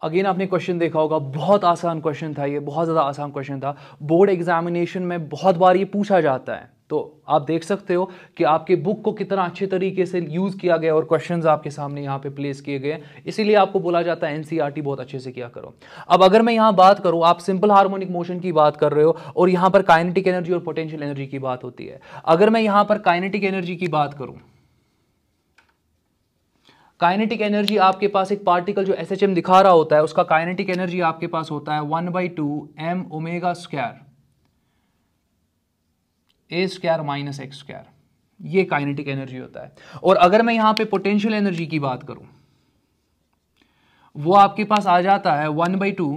Again आपने question देखा होगा, बहुत आसान क्वेश्चन था ये, बहुत ज़्यादा आसान क्वेश्चन था। बोर्ड एग्जामिनेशन में बहुत बार ये पूछा जाता है, तो आप देख सकते हो कि आपके बुक को कितना अच्छे तरीके से यूज़ किया गया और क्वेश्चंस आपके सामने यहाँ पे प्लेस किए गए, इसीलिए आपको बोला जाता है एनसीईआरटी बहुत अच्छे से किया करो। अब अगर मैं यहाँ बात करूँ, आप सिंपल हार्मोनिक मोशन की बात कर रहे हो और यहाँ पर काइनेटिक एनर्जी और पोटेंशियल एनर्जी की बात होती है। अगर मैं यहाँ पर काइनेटिक एनर्जी की बात करूँ, काइनेटिक एनर्जी आपके पास एक पार्टिकल जो एसएचएम दिखा रहा होता है, उसका काइनेटिक एनर्जी आपके पास होता है 1/2 m ओमेगा स्क्वायर ए स्क्वायर माइनस एक्स स्क्वायर, ये काइनेटिक एनर्जी होता है। और अगर मैं यहां पे पोटेंशियल एनर्जी की बात करूं, वो आपके पास आ जाता है 1/2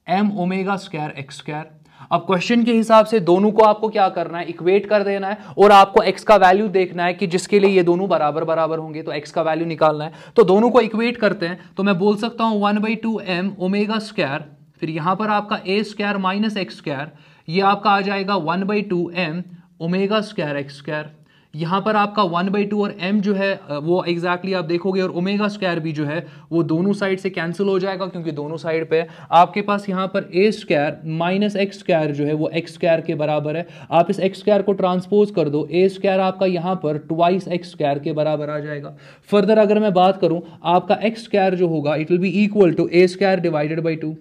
m omega square x square. अब क्वेश्चन के हिसाब से दोनों को आपको क्या करना है, इक्वेट कर देना है और आपको x का वैल्यू देखना है कि जिसके लिए ये दोनों बराबर बराबर होंगे, तो x का वैल्यू निकालना है। तो दोनों को इक्वेट करते हैं, तो मैं बोल सकता हूं 1/2 m ओमेगा स्क्वायर, फिर यहां पर आपका ए स्क्वायर माइनस एक्स स्क्वायर, ये आपका आ जाएगा 1/2 m omega square x square. यहां पर आपका 1/2 और m जो है वो एग्जैक्टली आप देखोगे, और ओमेगा स्क्वायर भी जो है वो दोनों साइड से कैंसिल हो जाएगा, क्योंकि दोनों साइड पे आपके पास यहां पर ए स्क्वायर माइनस एक्स स्क्वायर जो है वो एक्स स्क्वायर के बराबर है। आप इस एक्स स्क्वायर को ट्रांसपोज कर दो, ए स्क्वायर आपका यहां पर ट्वाइस एक्स स्क्वायर के बराबर आ जाएगा। फर्दर अगर मैं बात करूं, आपका एक्स स्क्वायर जो होगा it will be equal to a square divided by 2।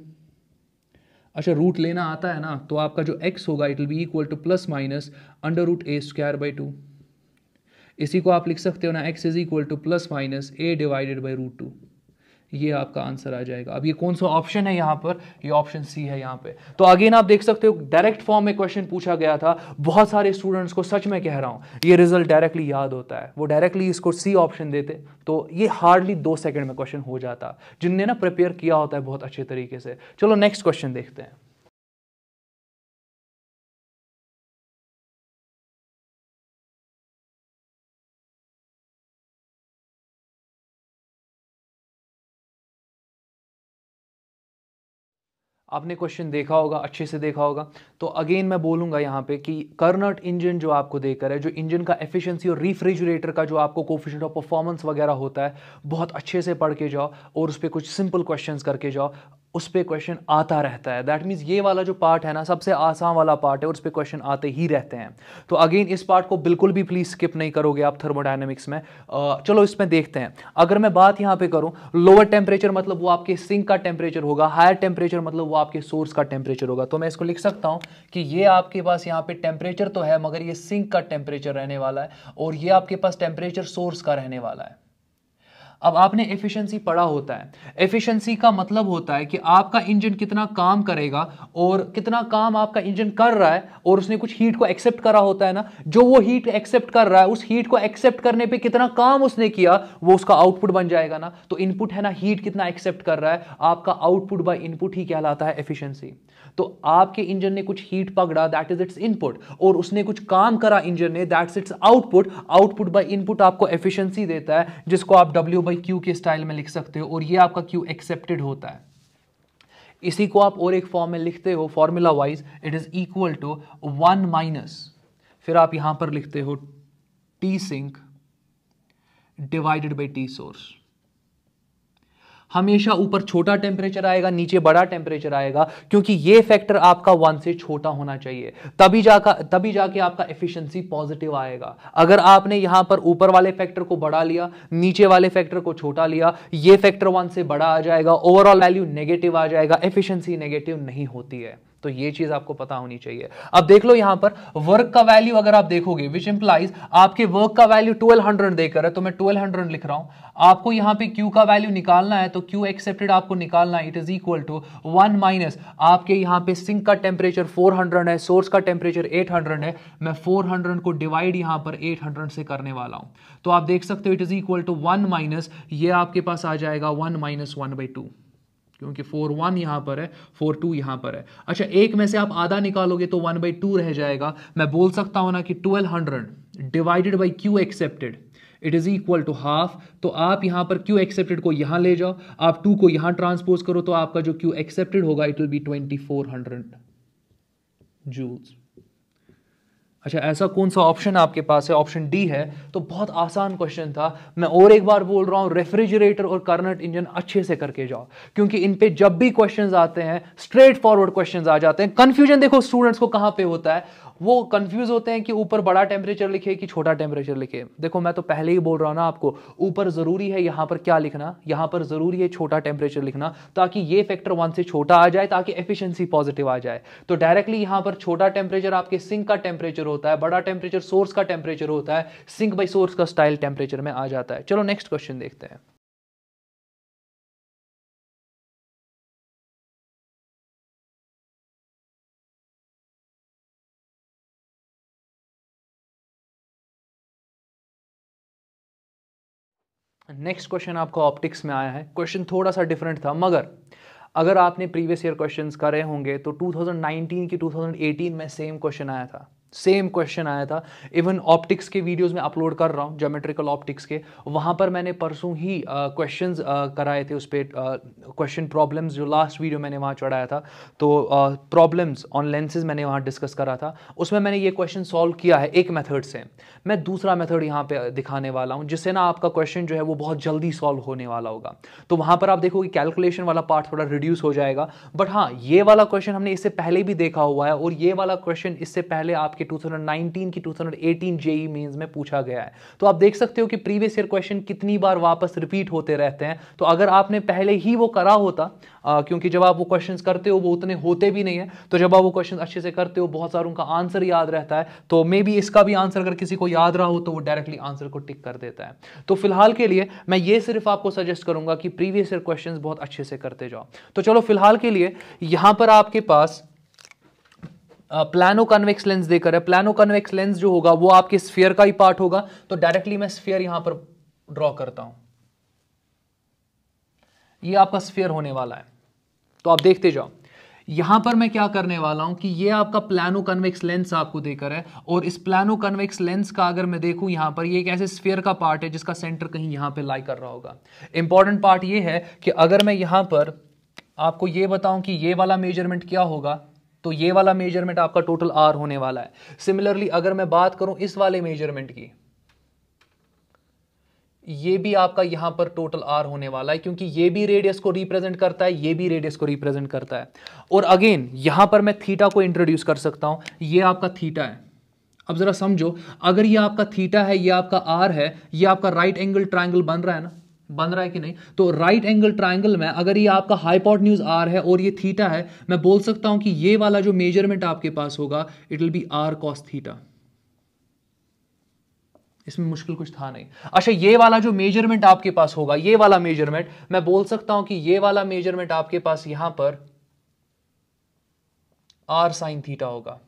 अच्छा, रूट लेना आता है ना, तो आपका जो x होगा it will be equal to plus minus under root a square by 2। इसी को आप लिख सकते हो ना, x is equal to plus minus a divided by root 2। ये आपका आंसर आ जाएगा। अब ये कौन सा ऑप्शन है यहाँ पर, ये ऑप्शन सी है यहाँ पे। तो अगेन आप देख सकते हो डायरेक्ट फॉर्म में क्वेश्चन पूछा गया था। बहुत सारे स्टूडेंट्स को सच में कह रहा हूँ ये रिजल्ट डायरेक्टली याद होता है, वो डायरेक्टली इसको सी ऑप्शन देते तो ये हार्डली 2 सेकंड में क्वेश्चन हो जाता, जिनने ना प्रिपेयर किया होता है बहुत अच्छे तरीके से। चलो नेक्स्ट क्वेश्चन देखते हैं। आपने क्वेश्चन देखा होगा, अच्छे से देखा होगा। तो अगेन मैं बोलूंगा यहाँ पे कि कर्नट इंजन जो आपको देकर है, जो इंजन का एफिशिएंसी और रेफ्रिजरेटर का जो आपको कोफिशिएंट ऑफ परफॉर्मेंस वगैरह होता है, बहुत अच्छे से पढ़ के जाओ और उस पर कुछ सिंपल क्वेश्चंस करके जाओ, उस पर क्वेश्चन आता रहता है। दैट मीन्स ये वाला जो पार्ट है ना, सबसे आसान वाला पार्ट है और उस पर क्वेश्चन आते ही रहते हैं। तो अगेन इस पार्ट को बिल्कुल भी प्लीज स्किप नहीं करोगे आप थर्मोडायनेमिक्स में। चलो इसमें देखते हैं। अगर मैं बात यहाँ पे करूँ, लोअर टेम्परेचर मतलब वो आपके सिंक का टेम्परेचर होगा, हायर टेम्परेचर मतलब वो आपके सोर्स का टेम्परेचर होगा। तो मैं इसको लिख सकता हूँ कि ये आपके पास यहाँ पे टेम्परेचर तो है, मगर ये सिंक का टेम्परेचर रहने वाला है, और ये आपके पास टेम्परेचर सोर्स का रहने वाला है। अब आपने एफिशिएंसी पढ़ा होता है, एफिशिएंसी का मतलब होता है कि आपका इंजन कितना काम करेगा और कितना काम आपका इंजन कर रहा है, और उसने कुछ हीट को एक्सेप्ट करा होता है ना, जो वो हीट एक्सेप्ट कर रहा है, उस हीट को एक्सेप्ट करने पे कितना काम उसने किया, वो उसका आउटपुट बन जाएगा ना। तो इनपुट है ना, हीट कितना एक्सेप्ट कर रहा है, आपका आउटपुट बाय इनपुट ही कहलाता है एफिशिएंसी। तो आपके इंजन ने कुछ हीट पकड़ा, दैट इज इट्स इनपुट, और उसने कुछ काम करा इंजन ने, that's it's output. Output by input आपको एफिशिएंसी देता है, जिसको आप W बाई क्यू के स्टाइल में लिख सकते हो, और ये आपका क्यू एक्सेप्टेड होता है। इसी को आप और एक फॉर्म में लिखते हो formula wise, it is equal to 1 minus, फिर आप यहां पर लिखते हो T sink divided by T source. हमेशा ऊपर छोटा टेम्परेचर आएगा, नीचे बड़ा टेम्परेचर आएगा, क्योंकि ये फैक्टर आपका 1 से छोटा होना चाहिए, तभी जाके आपका एफिशिएंसी पॉजिटिव आएगा। अगर आपने यहां पर ऊपर वाले फैक्टर को बढ़ा लिया, नीचे वाले फैक्टर को छोटा लिया, ये फैक्टर 1 से बड़ा आ जाएगा, ओवरऑल वैल्यू नेगेटिव आ जाएगा, एफिशिएंसी नेगेटिव नहीं होती है। तो ये चीज आपको पता होनी चाहिए। अब देख लो यहां पर वर्क का वैल्यू अगर आप देखोगे, विच इंप्लाइज आपके वर्क का वैल्यू 1200 देकर है, तो मैं 1200 लिख रहा हूं। आपको यहां पे Q का वैल्यू निकालना है, तो Q एक्सेप्टेड आपको निकालना है, it is equal to 1 minus आपके यहां पे सिंक का टेम्परेचर 400 है, सोर्स का टेम्परेचर 800 है, मैं 400 को डिवाइड यहां पर 800 से करने वाला हूं। तो आप देख सकते हो it is equal to 1 minus, ये आपके पास आ जाएगा 1 माइनस 1/2, क्योंकि 4 1 यहां पर है, 4 2 यहां पर है। अच्छा, एक में से आप आधा निकालोगे तो 1/2 रह जाएगा। मैं बोल सकता हूं ना कि 1200 divided by Q accepted it is equal to half. तो आप यहां पर Q एक्सेप्टेड को यहां ले जाओ, आप 2 को यहां ट्रांसपोज करो, तो आपका जो Q एक्सेप्टेड होगा इट विल बी 2400 जूल्स। अच्छा, ऐसा कौन सा ऑप्शन आपके पास है? ऑप्शन डी है। तो बहुत आसान क्वेश्चन था। मैं और एक बार बोल रहा हूं, रेफ्रिजरेटर और कार्नट इंजन अच्छे से करके जाओ, क्योंकि इन पे जब भी क्वेश्चंस आते हैं स्ट्रेट फॉरवर्ड क्वेश्चंस आ जाते हैं। कंफ्यूजन देखो स्टूडेंट्स को कहां पे होता है, वो कंफ्यूज होते हैं कि ऊपर बड़ा टेम्परेचर लिखे कि छोटा टेम्परेचर लिखे। देखो मैं तो पहले ही बोल रहा हूं ना आपको, ऊपर जरूरी है यहां पर क्या लिखना, यहां पर जरूरी है छोटा टेम्परेचर लिखना, ताकि ये फैक्टर 1 से छोटा आ जाए, ताकि एफिशिएंसी पॉजिटिव आ जाए। तो डायरेक्टली यहां पर छोटा टेम्परेचर आपके सिंक का टेम्परेचर होता है, बड़ा टेम्परेचर सोर्स का टेम्परेचर होता है, सिंक बाई सोर्स का स्टाइल टेम्परेचर में आ जाता है। चलो नेक्स्ट क्वेश्चन देखते हैं। नेक्स्ट क्वेश्चन आपका ऑप्टिक्स में आया है। क्वेश्चन थोड़ा सा डिफरेंट था, मगर अगर आपने प्रीवियस ईयर क्वेश्चंस करे होंगे तो 2019 की 2018 में सेम क्वेश्चन आया था, सेम क्वेश्चन आया था। इवन ऑप्टिक्स के वीडियोस में अपलोड कर रहा हूँ, ज्योमेट्रिकल ऑप्टिक्स के, वहाँ पर मैंने परसों ही क्वेश्चंस कराए थे। उस पर क्वेश्चन प्रॉब्लम्स जो लास्ट वीडियो मैंने वहाँ चढ़ाया था, तो प्रॉब्लम्स ऑन लेंसेज मैंने वहाँ डिस्कस करा था। उसमें मैंने ये क्वेश्चन सॉल्व किया है एक मेथड से। मैं दूसरा मेथड यहाँ पे दिखाने वाला हूँ, जिससे ना आपका क्वेश्चन जो है वो बहुत जल्दी सॉल्व होने वाला होगा। तो वहाँ पर आप देखोगे कैलकुलेशन वाला पार्ट थोड़ा रिड्यूस हो जाएगा। बट हाँ, ये वाला क्वेश्चन हमने इससे पहले भी देखा हुआ है, और ये वाला क्वेश्चन इससे पहले आपके 2019 की 2018 जेईई मेंस में पूछा गया है। तो आप देख सकते हो कि प्रीवियस ईयर क्वेश्चन कितनी बार वापस रिपीट होते रहते हैं। तो अगर आपने पहले ही वो करा होता, क्योंकि जब आप वो क्वेश्चंस करते हो वो उतने होते भी नहीं है, तो जब आप वो क्वेश्चन अच्छे से करते हो बहुत सारों का आंसर याद रहता है। तो मे बी इसका भी आंसर अगर किसी को याद रहा हो तो वो डायरेक्टली आंसर को टिक कर देता है। तो फिलहाल के लिए मैं ये सिर्फ आपको सजेस्ट करूंगा कि प्रीवियस ईयर क्वेश्चंस बहुत अच्छे से करते जाओ। तो चलो फिलहाल के लिए यहां पर आपके पास प्लानो कन्वेक्स लेंस देकर है। प्लानो कन्वेक्स लेंस जो होगा वो आपके स्फीयर का ही पार्ट होगा। तो डायरेक्टली मैं स्फीयर यहां पर ड्रॉ करता हूं, ये आपका स्फीयर होने वाला है। तो आप देखते जाओ, यहां पर मैं क्या करने वाला हूं कि ये आपका प्लानो कन्वेक्स लेंस आपको देकर है, और इस प्लानो कन्वेक्स लेंस का अगर मैं देखूं यहां पर, ये एक ऐसे स्फीयर का पार्ट है जिसका सेंटर कहीं यहां पे लाई कर रहा होगा। इंपॉर्टेंट पार्ट ये है कि अगर मैं यहां पर आपको ये बताऊं कि ये वाला मेजरमेंट क्या होगा, तो ये वाला मेजरमेंट आपका टोटल आर होने वाला है। सिमिलरली अगर मैं बात करूं इस वाले मेजरमेंट की, ये भी आपका यहां पर टोटल आर होने वाला है, क्योंकि ये भी रेडियस को रिप्रेजेंट करता है, ये भी रेडियस को रिप्रेजेंट करता है। और अगेन यहां पर मैं थीटा को इंट्रोड्यूस कर सकता हूं, ये आपका थीटा है। अब जरा समझो, अगर ये आपका थीटा है, ये आपका आर है, ये आपका राइट एंगल ट्रायंगल बन रहा है ना, बन रहा है कि नहीं? तो राइट एंगल ट्रायंगल में अगर ये आपका हाइपोटेन्यूज आर है और ये थीटा है, मैं बोल सकता हूं कि ये वाला जो मेजरमेंट आपके पास होगा, it will be R cos theta. इसमें मुश्किल कुछ था नहीं। अच्छा, ये वाला जो मेजरमेंट आपके पास होगा, ये वाला मेजरमेंट मैं बोल सकता हूं कि ये वाला मेजरमेंट आपके पास यहां पर आर साइन थीटा होगा।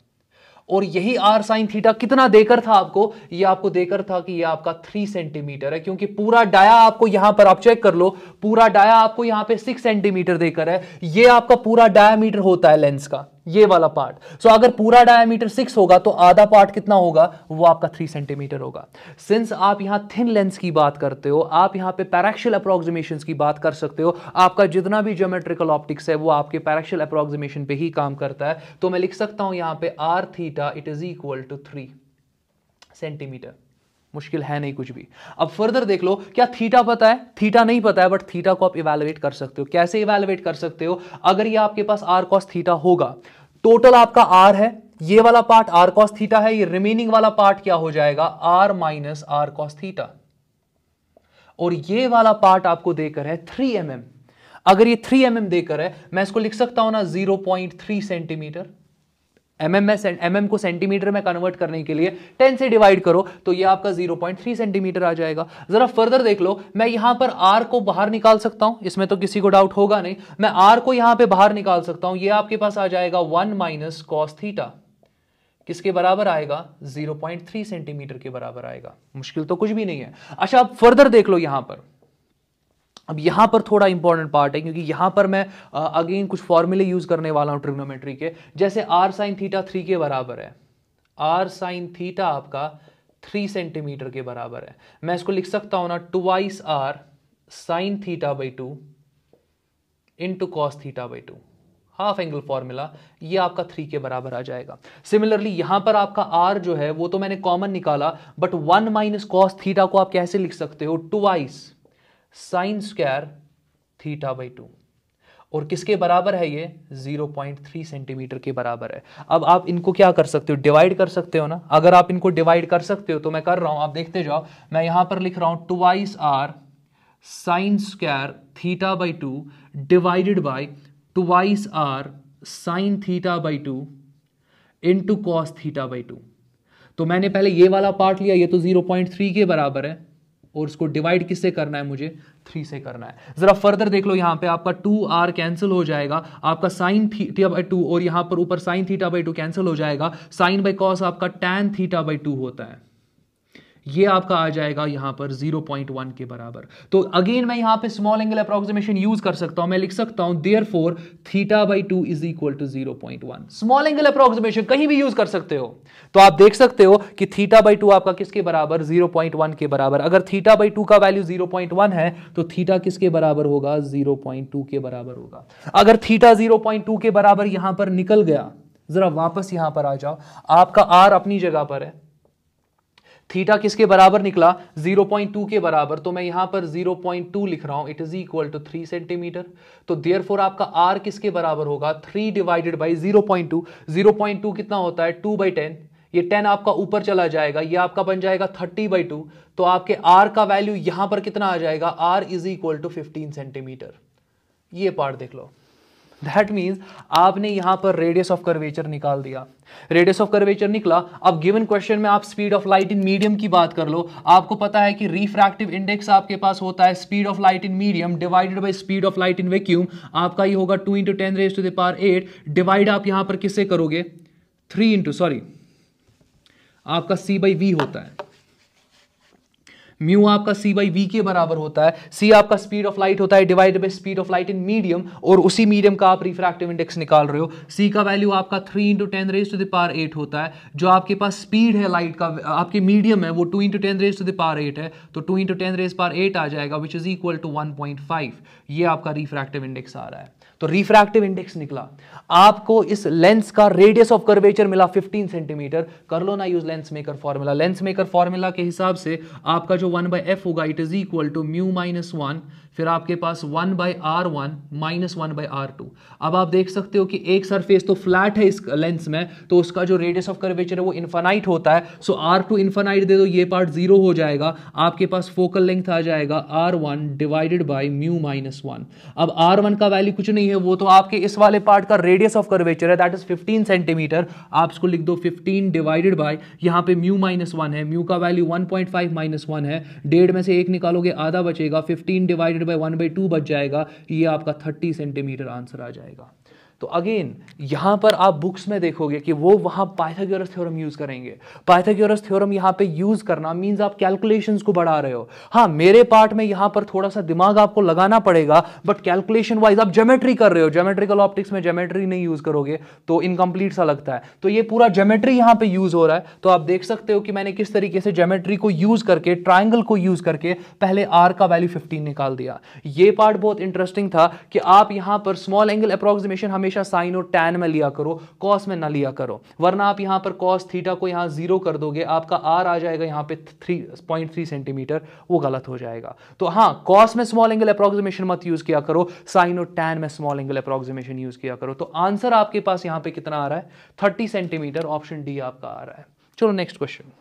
और यही आर साइन थीटा कितना देकर था आपको? ये आपको देकर था कि ये आपका 3 सेंटीमीटर है, क्योंकि पूरा डाया आपको यहां पर, आप चेक कर लो, पूरा डाया आपको यहां पे 6 सेंटीमीटर देकर है। ये आपका पूरा डायामीटर होता है लेंस का, ये वाला पार्ट। सो अगर पूरा डायामीटर 6 होगा तो आधा पार्ट कितना होगा? वो आपका 3 सेंटीमीटर होगा। सिंस आप यहां थिन लेंस की बात करते हो, आप यहां पे पैराक्शियल अप्रोक्सीमेशंस की बात कर सकते हो। आपका जितना भी ज्योमेट्रिकल ऑप्टिक्स है वो आपके पैराक्शियल अप्रोक्सीमेशन पे ही काम करता है। तो मैं लिख सकता हूं यहां पे R theta it is equal to 3 centimetre. मुश्किल है नहीं कुछ भी। अब फर्दर देख लो, क्या थीटा पता है? थीटा नहीं पता है, बट थीटा को आप इवैल्यूएट कर सकते हो। कैसे इवैल्यूएट कर सकते हो? अगर ये आपके पास आर कॉस थीटा होगा, टोटल आपका आर है, ये वाला पार्ट आर कॉस थीटा है, ये रिमेनिंग वाला पार्ट क्या हो जाएगा? R minus R cos theta. और ये वाला पार्ट आपको देकर है 3 mm। अगर ये 3 mm देकर है, मैं इसको लिख सकता हूं ना 0.3 सेंटीमीटर। एमएम को सेंटीमीटर में कन्वर्ट करने के लिए 10 से डिवाइड करो, तो ये आपका 0.3 सेंटीमीटर आ जाएगा। जरा फर्दर देख लो, मैं यहां पर आर को बाहर निकाल सकता हूं, इसमें तो किसी को डाउट होगा नहीं। मैं आर को यहां पे बाहर निकाल सकता हूं, ये आपके पास आ जाएगा 1 माइनस कॉस थीटा। किसके बराबर आएगा? 0.3 सेंटीमीटर के बराबर आएगा। मुश्किल तो कुछ भी नहीं है। अच्छा, अब फर्दर देख लो यहां पर। अब यहां पर थोड़ा इंपॉर्टेंट पार्ट है, क्योंकि यहां पर मैं अगेन कुछ फॉर्मूले यूज करने वाला हूं ट्रिग्नोमेट्री के। जैसे आर साइन थीटा 3 के बराबर है, आर साइन थीटा आपका 3 सेंटीमीटर के बराबर है। मैं इसको लिख सकता हूं ना twice R sine theta by 2 into cos theta by 2। Half angle formula, ये आपका 3 के बराबर आ जाएगा। सिमिलरली यहां पर आपका आर जो है वो तो मैंने कॉमन निकाला, बट 1 माइनस कॉस थीटा को आप कैसे लिख सकते हो, twice sign square theta by 2, और किसके बराबर है ये, 0.3 सेंटीमीटर के बराबर है। अब आप इनको क्या कर सकते हो, डिवाइड कर सकते हो ना। अगर आप इनको डिवाइड कर सकते हो तो मैं कर रहा हूं, आप देखते जाओ। मैं यहां पर लिख रहा हूं twice R sine square theta by 2 divided by twice R sine theta by 2 into cos theta by 2। तो मैंने पहले ये वाला पार्ट लिया, ये तो 0.3 के बराबर है, और इसको डिवाइड किससे करना है, मुझे 3 से करना है। जरा फर्दर देख लो, यहां पे आपका 2r कैंसिल हो जाएगा, आपका साइन थीटा बाई 2 और यहां पर ऊपर साइन थीटा बाई 2 कैंसिल हो जाएगा, साइन बाई कॉस आपका टैन थीटा बाई 2 होता है, ये आपका आ जाएगा यहां पर 0.1 के बराबर। तो अगेन मैं यहां पे स्मॉल एंगल अप्रोक्सीमेशन यूज कर सकता हूं, मैं लिख सकता हूं therefore theta by 2 is equal to 0.1। Small angle approximation कहीं भी यूज कर सकते हो। तो आप देख सकते हो कि थीटा बाई 2 आपका किसके बराबर, 0.1 के बराबर। अगर थीटा बाई 2 का वैल्यू 0.1 है तो थीटा किसके बराबर होगा, 0.2 के बराबर होगा। अगर थीटा 0.2 के बराबर यहां पर निकल गया, जरा वापस यहां पर आ जाओ, आपका आर अपनी जगह पर है, थीटा किसके बराबर निकला, 0.2 के बराबर, तो मैं यहां पर 0.2 लिख रहा हूं, it is equal to 3 centimetre. तो देयरफॉर आपका आर किसके बराबर होगा, 3 डिवाइडेड बाई 0.2। 0.2 कितना होता है, 2/10, ये 10 आपका ऊपर चला जाएगा, ये आपका बन जाएगा 30/2। तो आपके आर का वैल्यू यहां पर कितना आ जाएगा, R is equal to 15 centimetre. ये पार्ट देख लो, दैट मीन्स आपने यहां पर रेडियस ऑफ कर्वेचर निकाल दिया। रेडियस ऑफ कर्वेचर निकला। अब गिवन क्वेश्चन में आप speed of light in medium की बात कर लो, आपको पता है कि रिफ्रैक्टिव इंडेक्स आपके पास होता है speed of light in medium divided by speed of light in vacuum, आपका ये होगा 2 × 10⁸ डिवाइड आप यहां पर किससे करोगे, 3 सॉरी आपका c/v होता है, म्यू आपका c/v के बराबर होता है। c आपका स्पीड ऑफ लाइट होता है divided by speed of light in medium, और उसी मीडियम का आप रिफ्रैक्टिव इंडेक्स निकाल रहे हो। c का वैल्यू आपका 3 × 10⁸ होता है। जो आपके पास स्पीड है लाइट का, आपके मीडियम है, वो 2 × 10⁸ है, तो 2 × 10⁸ आ जाएगा, विच इज इक्वल टू 1.5। ये आपका रिफ्रैक्टिव इंडेक्स आ रहा है। तो रिफ्रैक्टिव इंडेक्स निकला, आपको इस लेंस का रेडियस ऑफ कर्वेचर मिला 15 सेंटीमीटर। कर लो ना use lens maker formula. Lens maker formula के हिसाब से आपका जो 1/f होगा, it is equal to mu - 1, फिर आपके पास 1/r1 - 1/r2। अब आप देख सकते हो कि एक सरफेस तो फ्लैट है इस लेंस में, तो उसका जो रेडियस ऑफ कर्वेचर है वो इनफाइनाइट होता है। सो r2 इनफाइनाइट दे दो, ये पार्ट 0 हो जाएगा, आपके पास फोकल लेंथ आ जाएगा r1 डिवाइडेड बाई म्यू - 1। अब r1 का वैल्यू कुछ नहीं है, वो तो आपके इस वाले पार्ट का रेडियस ऑफ कर्वेचर है, दैट इज 15 सेंटीमीटर। आप इसको लिख दो 15 डिवाइडेड बाई, यहां पे म्यू - 1 है, म्यू का वैल्यू 1.5 - 1 है, 1.5 में से 1 निकालोगे आधा बचेगा, 15 डिवाइडेड बाई 1/2 बच जाएगा, ये आपका 30 सेंटीमीटर आंसर आ जाएगा। तो अगेन यहां पर आप बुक्स में देखोगे कि वो वहां पाइथागोरस थ्योरम यूज करेंगे। पाइथागोरस थ्योरम यहां पे यूज करना मींस आप कैलकुलेशंस को बढ़ा रहे हो। हाँ, मेरे पार्ट में यहां पर थोड़ा सा दिमाग आपको लगाना पड़ेगा, बट कैलकुलेशन वाइज आप ज्योमेट्री कर रहे हो। ज्योमेट्रिकल ऑप्टिक्स में ज्योमेट्री नहीं यूज करोगे तो इनकम्प्लीट सा लगता है। तो ये पूरा ज्योमेट्री यहां पे यूज हो रहा है। तो आप देख सकते हो कि मैंने किस तरीके से ज्योमेट्री को यूज करके, ट्राइंगल को यूज करके पहले आर का वैल्यू 15 निकाल दिया। ये पार्ट बहुत इंटरेस्टिंग था कि आप यहां पर स्मॉल एंगल अप्रोक्सीमेशन हमेशा साइन और टैन में लिया करो, कॉस में ना लिया करो, वरना आप यहां पर कॉस थीटा को यहां 0 कर दोगे, आपका आर आ जाएगा यहां पे 3.3 सेंटीमीटर, वो गलत हो जाएगा। तो हां, कॉस में स्मॉल एंगल अप्रोक्सीमेशन मत यूज किया करो, साइन और टैन में स्मॉल एंगल अप्रोक्सीमेशन यूज किया करो। तो आंसर आपके पास यहां पे कितना आ रहा है, 30 सेंटीमीटर, ऑप्शन डी आपका आ रहा है। चलो नेक्स्ट क्वेश्चन।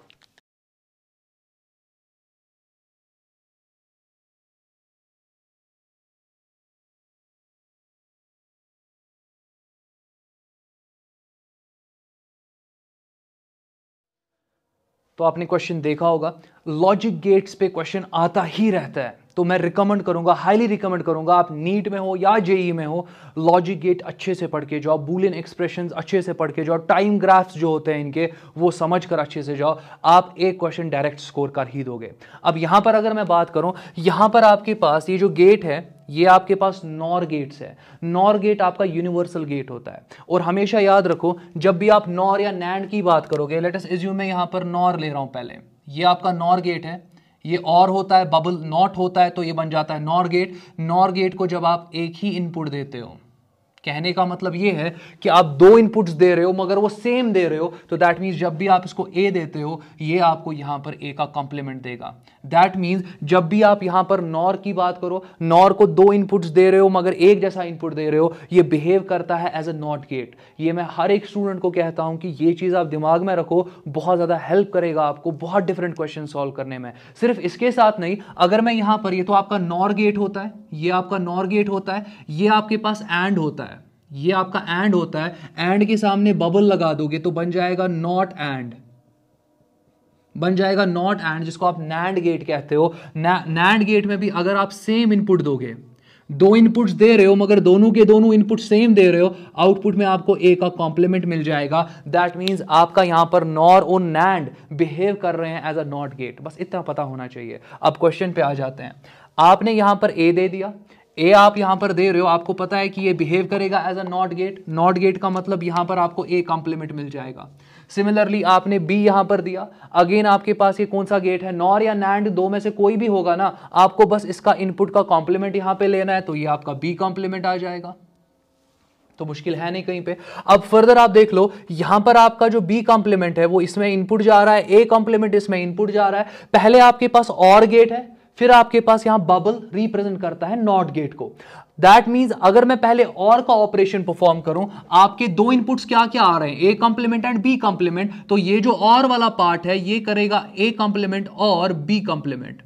तो आपने क्वेश्चन देखा होगा, लॉजिक गेट्स पे क्वेश्चन आता ही रहता है, तो मैं रिकमेंड करूंगा, हाईली रिकमेंड करूंगा, आप नीट में हो या जेई में हो, लॉजिक गेट अच्छे से पढ़ के जाओ, बूलियन एक्सप्रेशंस अच्छे से पढ़ के जाओ, टाइम ग्राफ्स जो होते हैं इनके वो समझ कर अच्छे से जाओ, आप एक क्वेश्चन डायरेक्ट स्कोर कर ही दोगे। अब यहां पर अगर मैं बात करूं, यहां पर आपके पास ये जो गेट है, ये आपके पास नॉर गेट्स है। नॉर गेट आपका यूनिवर्सल गेट होता है, और हमेशा याद रखो जब भी आप नॉर या नैंड की बात करोगे, लेट अस अज्यूम मैं यहां पर नॉर ले रहा हूं, पहले ये आपका नॉर गेट है, ये और होता है, बबल नॉट होता है, तो ये बन जाता है नॉर गेट। नॉर गेट को जब आप एक ही इनपुट देते हो, कहने का मतलब ये है कि आप दो इनपुट्स दे रहे हो मगर वो सेम दे रहे हो, तो दैट मीन्स जब भी आप इसको ए देते हो ये आपको यहां पर ए का कॉम्प्लीमेंट देगा। दैट मीन्स जब भी आप यहां पर नॉर की बात करो, नॉर को दो इनपुट्स दे रहे हो मगर एक जैसा इनपुट दे रहे हो, ये बिहेव करता है एज अ नॉट गेट। ये मैं हर एक स्टूडेंट को कहता हूं कि ये चीज आप दिमाग में रखो, बहुत ज्यादा हेल्प करेगा आपको बहुत डिफरेंट क्वेश्चन सॉल्व करने में। सिर्फ इसके साथ नहीं, अगर मैं यहां पर, ये तो आपका नॉर गेट होता है, ये आपका नॉर गेट होता है, ये आपके पास एंड होता है, ये आपका एंड होता है, एंड के सामने बबल लगा दोगे तो बन जाएगा नॉट एंड, बन जाएगा नॉट एंड, जिसको आप नैंड गेट कहते हो। नैंड गेट में भी अगर आप सेम इनपुट दोगे, दो इनपुट्स दे रहे हो मगर दोनों के दोनों इनपुट सेम दे रहे हो, आउटपुट में आपको ए का कॉम्प्लीमेंट मिल जाएगा। दैट मींस आपका यहां पर नॉर और नैंड बिहेव कर रहे हैं एज अ नॉट गेट, बस इतना पता होना चाहिए। अब क्वेश्चन पे आ जाते हैं। आपने यहां पर ए दे दिया, ए आप यहां पर दे रहे हो, आपको पता है कि ये बिहेव करेगा as a not gate. Not gate का मतलब यहां पर आपको ए कॉम्प्लीमेंट मिल जाएगा। सिमिलरली आपने बी यहां पर दिया, अगेन आपके पास ये कौन सा गेट है, नॉर या नैंड, दो में से कोई भी होगा ना, आपको बस इसका इनपुट का कॉम्प्लीमेंट यहां पे लेना है, तो ये आपका बी कॉम्प्लीमेंट आ जाएगा। तो मुश्किल है नहीं कहीं पे। अब फर्दर आप देख लो, यहां पर आपका जो बी कॉम्प्लीमेंट है वो इसमें इनपुट जा रहा है, ए कॉम्प्लीमेंट इसमें इनपुट जा रहा है। पहले आपके पास और गेट है, फिर आपके पास यहां बबल रिप्रेजेंट करता है नॉट गेट को। दैट मींस अगर मैं पहले और का ऑपरेशन परफॉर्म करूं, आपके दो इनपुट्स क्या क्या आ रहे हैं, A complement and B complement, तो ये जो और वाला पार्ट है ये करेगा ए कॉम्प्लीमेंट और बी कॉम्प्लीमेंट।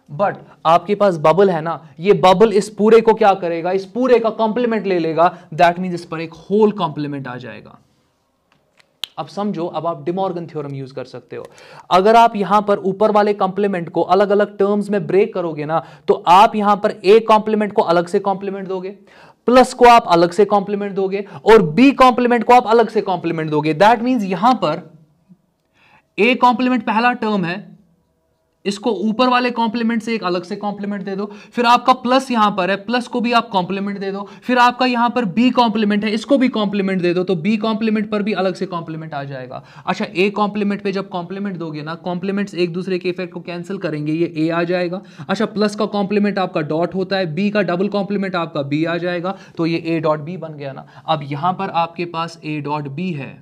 बट आपके पास बबल है ना, ये बबल इस पूरे को क्या करेगा, इस पूरे का कॉम्प्लीमेंट ले लेगा। दैट मींस इस पर एक होल कॉम्प्लीमेंट आ जाएगा। अब समझो, अब आप डिमॉर्गन थ्योरम यूज कर सकते हो। अगर आप यहां पर ऊपर वाले कॉम्प्लीमेंट को अलग अलग टर्म्स में ब्रेक करोगे ना, तो आप यहां पर ए कॉम्प्लीमेंट को अलग से कॉम्प्लीमेंट दोगे, प्लस को आप अलग से कॉम्प्लीमेंट दोगे, और बी कॉम्प्लीमेंट को आप अलग से कॉम्प्लीमेंट दोगे। दैट मींस यहां पर ए कॉम्प्लीमेंट पहला टर्म है, इसको ऊपर वाले कॉम्प्लीमेंट से एक अलग से कॉम्प्लीमेंट दे दो, फिर आपका प्लस यहां पर है, प्लस को भी आप कॉम्प्लीमेंट दे दो, फिर आपका यहां पर बी कॉम्प्लीमेंट है, इसको भी कॉम्प्लीमेंट दे दो, तो बी कॉम्प्लीमेंट पर भी अलग से कॉम्प्लीमेंट आ जाएगा। अच्छा, ए कॉम्प्लीमेंट पे जब कॉम्प्लीमेंट दोगे ना, कॉम्प्लीमेंट्स एक दूसरे के इफेक्ट को कैंसिल करेंगे, ये ए आ जाएगा। अच्छा, प्लस का कॉम्प्लीमेंट आपका डॉट होता है, बी का डबल कॉम्प्लीमेंट आपका बी आ जाएगा, तो ये ए डॉट बी बन गया ना। अब यहां पर आपके पास ए डॉट बी है।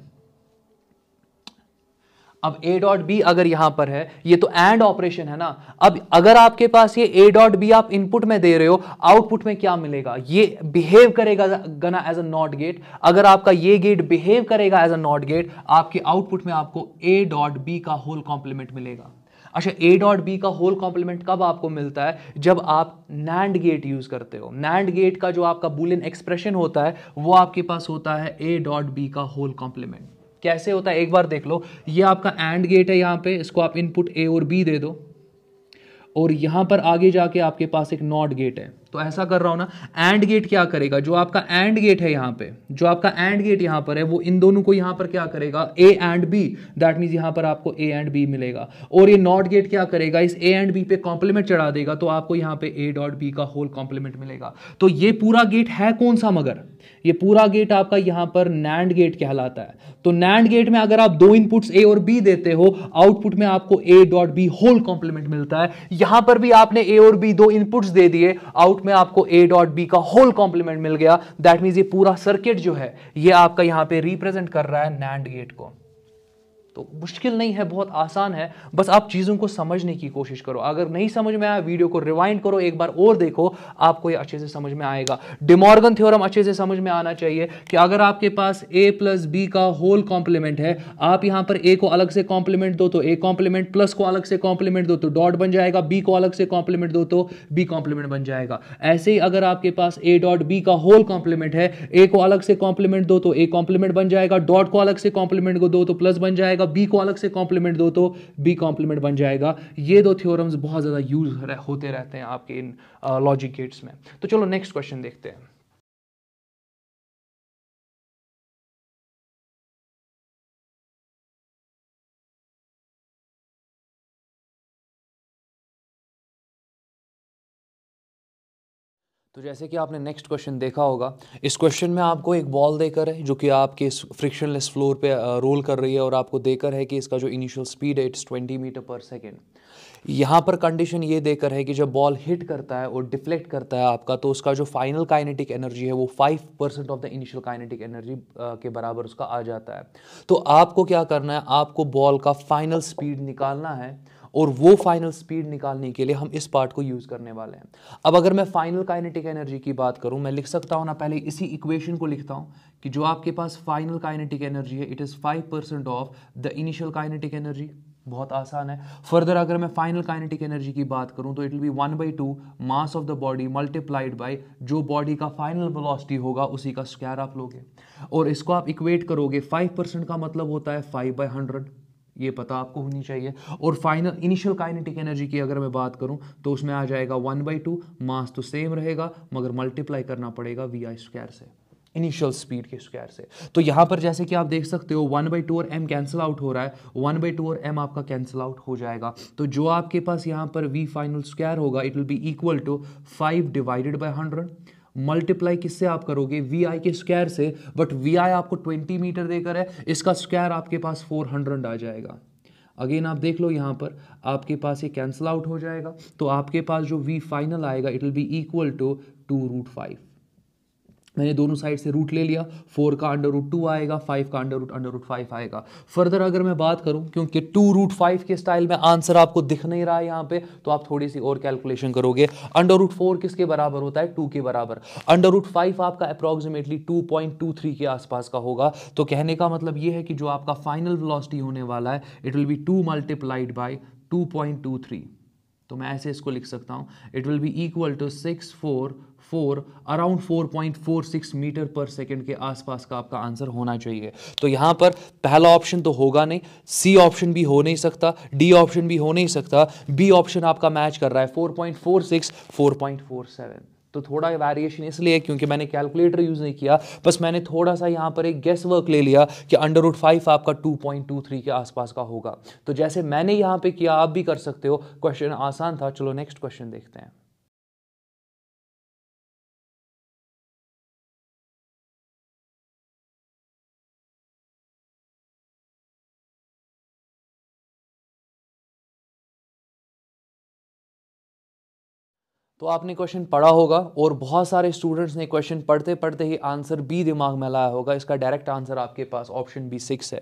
अब ए डॉट बी अगर यहां पर है, ये तो एंड ऑपरेशन है ना। अब अगर आपके पास ये ए डॉट बी आप इनपुट में दे रहे हो, आउटपुट में क्या मिलेगा, ये बिहेव करेगा गना एज अ नॉट गेट। अगर आपका ये गेट बिहेव करेगा एज अ नॉट गेट, आपके आउटपुट में आपको ए डॉट बी का होल कॉम्प्लीमेंट मिलेगा। अच्छा, ए डॉट बी का होल कॉम्प्लीमेंट कब आपको मिलता है, जब आप नैंड गेट यूज करते हो। नैंड गेट का जो आपका बूलियन एक्सप्रेशन होता है वो आपके पास होता है ए डॉट बी का होल कॉम्प्लीमेंट। कैसे होता है एक बार देख लो। ये आपका एंड गेट है, यहां पे इसको आप इनपुट ए और बी दे दो, और यहां पर आगे जाके आपके पास एक नॉट गेट है। तो ऐसा कर रहा हूं ना, एंड गेट क्या करेगा, जो आपका एंड गेट है यहां पे, जो आपका एंड गेट यहां पर है, वो इन दोनों को यहां पर क्या करेगा, A and B. That means यहां पर आपको ए एंड बी मिलेगा। और ये नॉट गेट क्या करेगा, इस ए एंड बी पे कॉम्प्लीमेंट चढ़ा देगा, तो आपको यहां पे ए डॉट बी का होल कॉम्प्लीमेंट मिलेगा। तो ये पूरा गेट है कौन सा, मगर ये पूरा गेट आपका यहां पर नैंड गेट कहलाता है। तो नैंड गेट में अगर आप दो इनपुट्स ए और बी देते हो, आउटपुट में आपको A dot B whole complement मिलता है। यहां पर भी आपने ए और बी दो इनपुट्स दे दिए, आउट में आपको ए डॉट बी का होल कॉम्प्लीमेंट मिल गया। दैट मींस ये पूरा सर्किट जो है ये आपका यहां पे रिप्रेजेंट कर रहा है नैंड गेट को। तो मुश्किल नहीं है, बहुत आसान है, बस आप चीज़ों को समझने की कोशिश करो। अगर नहीं समझ में आया, वीडियो को रिवाइंड करो, एक बार और देखो, आपको ये अच्छे से समझ में आएगा। डिमॉर्गन थ्योरम अच्छे से समझ में आना चाहिए कि अगर आपके पास a प्लस बी का होल कॉम्प्लीमेंट है, आप यहां पर a को अलग से कॉम्प्लीमेंट दो तो a कॉम्प्लीमेंट, प्लस को अलग से कॉम्प्लीमेंट दो तो डॉट बन जाएगा, b को अलग से कॉम्प्लीमेंट दो तो b कॉम्प्लीमेंट बन जाएगा। ऐसे ही अगर आपके पास a डॉट b का होल कॉम्प्लीमेंट है, a को अलग से कॉम्प्लीमेंट दो तो a कॉम्प्लीमेंट बन जाएगा, डॉट को अलग से कॉम्प्लीमेंट को दो तो प्लस बन जाएगा, बी को अलग से कॉम्प्लीमेंट दो तो बी कॉम्प्लीमेंट बन जाएगा। ये दो थ्योरम्स बहुत ज्यादा यूज होते रहते हैं आपके इन लॉजिक गेट्स में। तो चलो नेक्स्ट क्वेश्चन देखते हैं। तो जैसे कि आपने नेक्स्ट क्वेश्चन देखा होगा, इस क्वेश्चन में आपको एक बॉल देकर है जो कि आपके फ्रिक्शनलेस फ्लोर पे रोल कर रही है, और आपको देकर है कि इसका जो इनिशियल स्पीड है इट्स 20 मीटर पर सेकेंड। यहाँ पर कंडीशन ये देकर है कि जब बॉल हिट करता है और डिफ्लेक्ट करता है आपका, तो उसका जो फाइनल काइनेटिक एनर्जी है वो 5% of the initial kinetic energy के बराबर उसका आ जाता है। तो आपको क्या करना है, आपको बॉल का फाइनल स्पीड निकालना है, और वो फाइनल स्पीड निकालने के लिए हम इस पार्ट को यूज़ करने वाले हैं। अब अगर मैं फाइनल काइनेटिक एनर्जी की बात करूं, मैं लिख सकता हूं ना, पहले इसी इक्वेशन को लिखता हूं कि जो आपके पास फाइनल काइनेटिक एनर्जी है it is 5% of the initial kinetic energy. बहुत आसान है। फर्दर अगर मैं फाइनल काइनेटिक एनर्जी की बात करूं तो it will B 1/2 mass of the body multiplied by जो बॉडी का फाइनल वेलोसिटी होगा उसी का स्क्वायर आप लोगे, और इसको आप इक्वेट करोगे। 5% का मतलब होता है 5/100, ये पता आपको होनी चाहिए। और फाइनल इनिशियल काइनेटिक एनर्जी की अगर मैं बात करूं तो उसमें आ जाएगा 1/2, मास तो सेम रहेगा मगर मल्टीप्लाई करना पड़ेगा VI स्क्वायर से, इनिशियल स्पीड के स्क्वायर से। तो यहां पर जैसे कि आप देख सकते हो 1/2 और m कैंसिल आउट हो रहा है, 1/2 और m आपका कैंसिल आउट हो जाएगा। तो जो आपके पास यहां पर v फाइनल स्क्वायर होगा it will be equal to 5/100 multiply किससे आप करोगे, VI के स्क्वायर से, बट VI आपको 20 मीटर देकर है, इसका स्क्वायर आपके पास 400 आ जाएगा। अगेन आप देख लो यहाँ पर आपके पास ये कैंसिल आउट हो जाएगा, तो आपके पास जो V फाइनल आएगा it will be equal to 2√5। मैंने दोनों साइड से रूट ले लिया, 4 का √2 आएगा, 5 का √5 आएगा। फर्दर अगर मैं बात करूं, क्योंकि 2√5 के स्टाइल में आंसर आपको दिख नहीं रहा है यहाँ पे, तो आप थोड़ी सी और कैलकुलेशन करोगे। √4 किसके बराबर होता है, 2 के बराबर। √5 आपका अप्रॉक्सीमेटली 2.23 के आसपास का होगा। तो कहने का मतलब ये है कि जो आपका फाइनल वेलोसिटी होने वाला है it will be 2 multiplied by 2.23। तो मैं ऐसे इसको लिख सकता हूं, it will be equal to 644 around 4.46 metre per second के आसपास का आपका आंसर होना चाहिए। तो यहां पर पहला ऑप्शन तो होगा नहीं, सी ऑप्शन भी हो नहीं सकता, डी ऑप्शन भी हो नहीं सकता, बी ऑप्शन आपका मैच कर रहा है 4.46 4.47। तो थोड़ा वेरिएशन इसलिए क्योंकि मैंने कैलकुलेटर यूज़ नहीं किया, बस मैंने थोड़ा सा यहाँ पर एक गेस वर्क ले लिया कि √5 आपका 2.23 के आसपास का होगा। तो जैसे मैंने यहाँ पे किया आप भी कर सकते हो, क्वेश्चन आसान था। चलो नेक्स्ट क्वेश्चन देखते हैं। तो आपने क्वेश्चन पढ़ा होगा और बहुत सारे स्टूडेंट्स ने क्वेश्चन पढ़ते पढ़ते ही आंसर बी दिमाग में लाया होगा। इसका डायरेक्ट आंसर आपके पास ऑप्शन बी 6 है।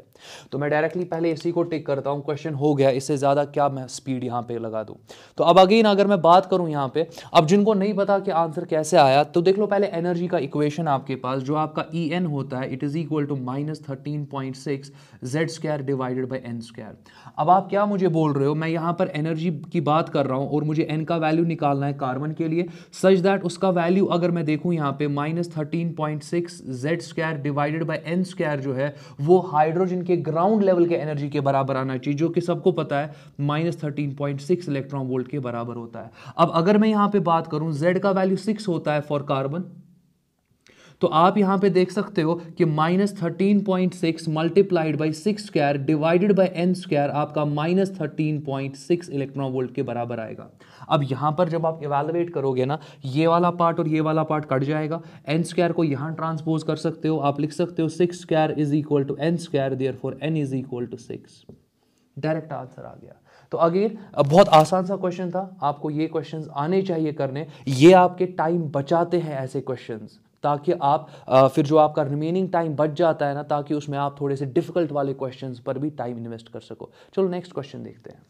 तो मैं डायरेक्टली पहले इसी को टिक करता हूँ, क्वेश्चन हो गया, इससे ज़्यादा क्या मैं स्पीड यहाँ पे लगा दूँ। तो अब अगेन अगर मैं बात करूँ यहाँ पे, अब जिनको नहीं पता कि आंसर कैसे आया, तो देख लो पहले एनर्जी का इक्वेशन आपके पास जो आपका En होता है it is equal to -13.6 Z² divided by n²। अब आप क्या मुझे बोल रहे हो, मैं यहाँ पर एनर्जी की बात कर रहा हूँ और मुझे n का वैल्यू निकालना है कार्बन के लिए, सच दैट उसका वैल्यू अगर मैं देखूं यहाँ पे -13.6 Z² डिवाइडेड बाय n² जो है वो हाइड्रोजन के ग्राउंड लेवल के एनर्जी के बराबर आना चाहिए, जो कि सबको पता है -13.6 इलेक्ट्रॉन वोल्ट के बराबर होता है। अब अगर मैं यहाँ पे बात करूं, Z का वैल्यू 6 होता है फॉर कार्बन, तो आप यहां पे देख सकते हो कि -13.6 multiplied by 6² divided by n² आपका -13.6 इलेक्ट्रॉन वोल्ट के बराबर आएगा। अब यहां पर जब आप इवेलुएट करोगे ना, ये वाला पार्ट और ये वाला पार्ट कट जाएगा, n² को यहां ट्रांसपोज कर सकते हो, आप लिख सकते हो 6² is equal to n², therefore n is equal to 6। Direct answer आ गया। तो अगेन बहुत आसान सा क्वेश्चन था, आपको ये क्वेश्चंस आने चाहिए करने, ये आपके टाइम बचाते हैं ऐसे क्वेश्चंस, ताकि आप फिर जो आपका रिमेनिंग टाइम बच जाता है ना, ताकि उसमें आप थोड़े से डिफिकल्ट वाले क्वेश्चंस पर भी टाइम इन्वेस्ट कर सको। चलो नेक्स्ट क्वेश्चन देखते हैं।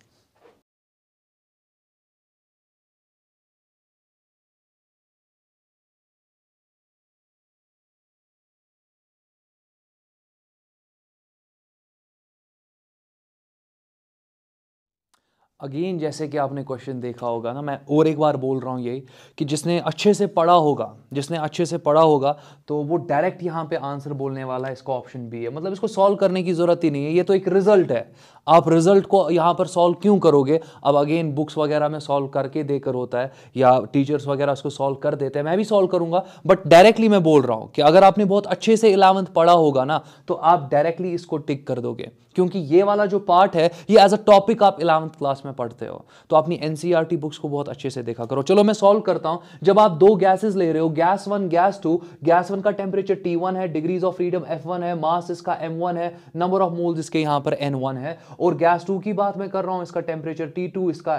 अगेन जैसे कि आपने क्वेश्चन देखा होगा ना, मैं और एक बार बोल रहा हूँ यही कि जिसने अच्छे से पढ़ा होगा, तो वो डायरेक्ट यहाँ पे आंसर बोलने वाला है, इसका ऑप्शन बी है। मतलब इसको सॉल्व करने की ज़रूरत ही नहीं है, ये तो एक रिजल्ट है। आप रिजल्ट को यहाँ पर सॉल्व क्यों करोगे? अब अगेन बुक्स वगैरह में सॉल्व करके देकर होता है या टीचर्स वगैरह उसको सॉल्व कर देते हैं, मैं भी सॉल्व करूंगा, बट डायरेक्टली मैं बोल रहा हूं कि अगर आपने बहुत अच्छे से 11th पढ़ा होगा ना तो आप डायरेक्टली इसको टिक कर दोगे, क्योंकि ये वाला जो पार्ट है ये एज अ टॉपिक आप 11th क्लास में पढ़ते हो। तो अपनी एनसीईआरटी बुक्स को बहुत अच्छे से देखा करो। चलो मैं सॉल्व करता हूं। जब आप दो गैसेस ले रहे हो, गैस 1 गैस 2, गैस 1 का टेंपरेचर T1 है, डिग्रीज ऑफ फ्रीडम F1 है, मास इसका M1 है, नंबर ऑफ मोल्स इसके यहां पर N1 है। और गैस 2 की बात मैं कर रहा हूं, इसका टेंपरेचर T2, इसका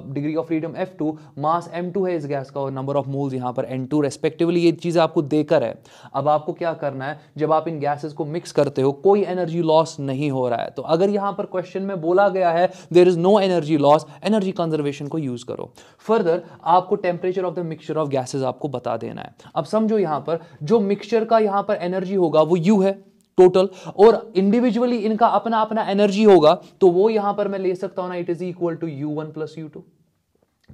degree of freedom F2, mass M2 है इस गैस का, और नंबर ऑफ मोल्स यहां पर N2 रेस्पेक्टिवली। ये चीजें आपको देकर है। अब आपको क्या करना है, जब आप इन गैसेस को मिक्स करते हो कोई एनर्जी लॉस नहीं हो रहा है। तो अगर यहां पर क्वेश्चन में बोला गया है there is no energy loss, energy conservation को यूज करो। फर्दर आपको temperature of the mixture of gases आपको बता देना है। अब समझो यहां पर जो मिक्सचर का यहां पर एनर्जी होगा वो U है टोटल, और इंडिविजुअली इनका अपना अपना एनर्जी होगा, तो वो यहां पर मैं ले सकता हूं ना, it is equal to U1 plus U2,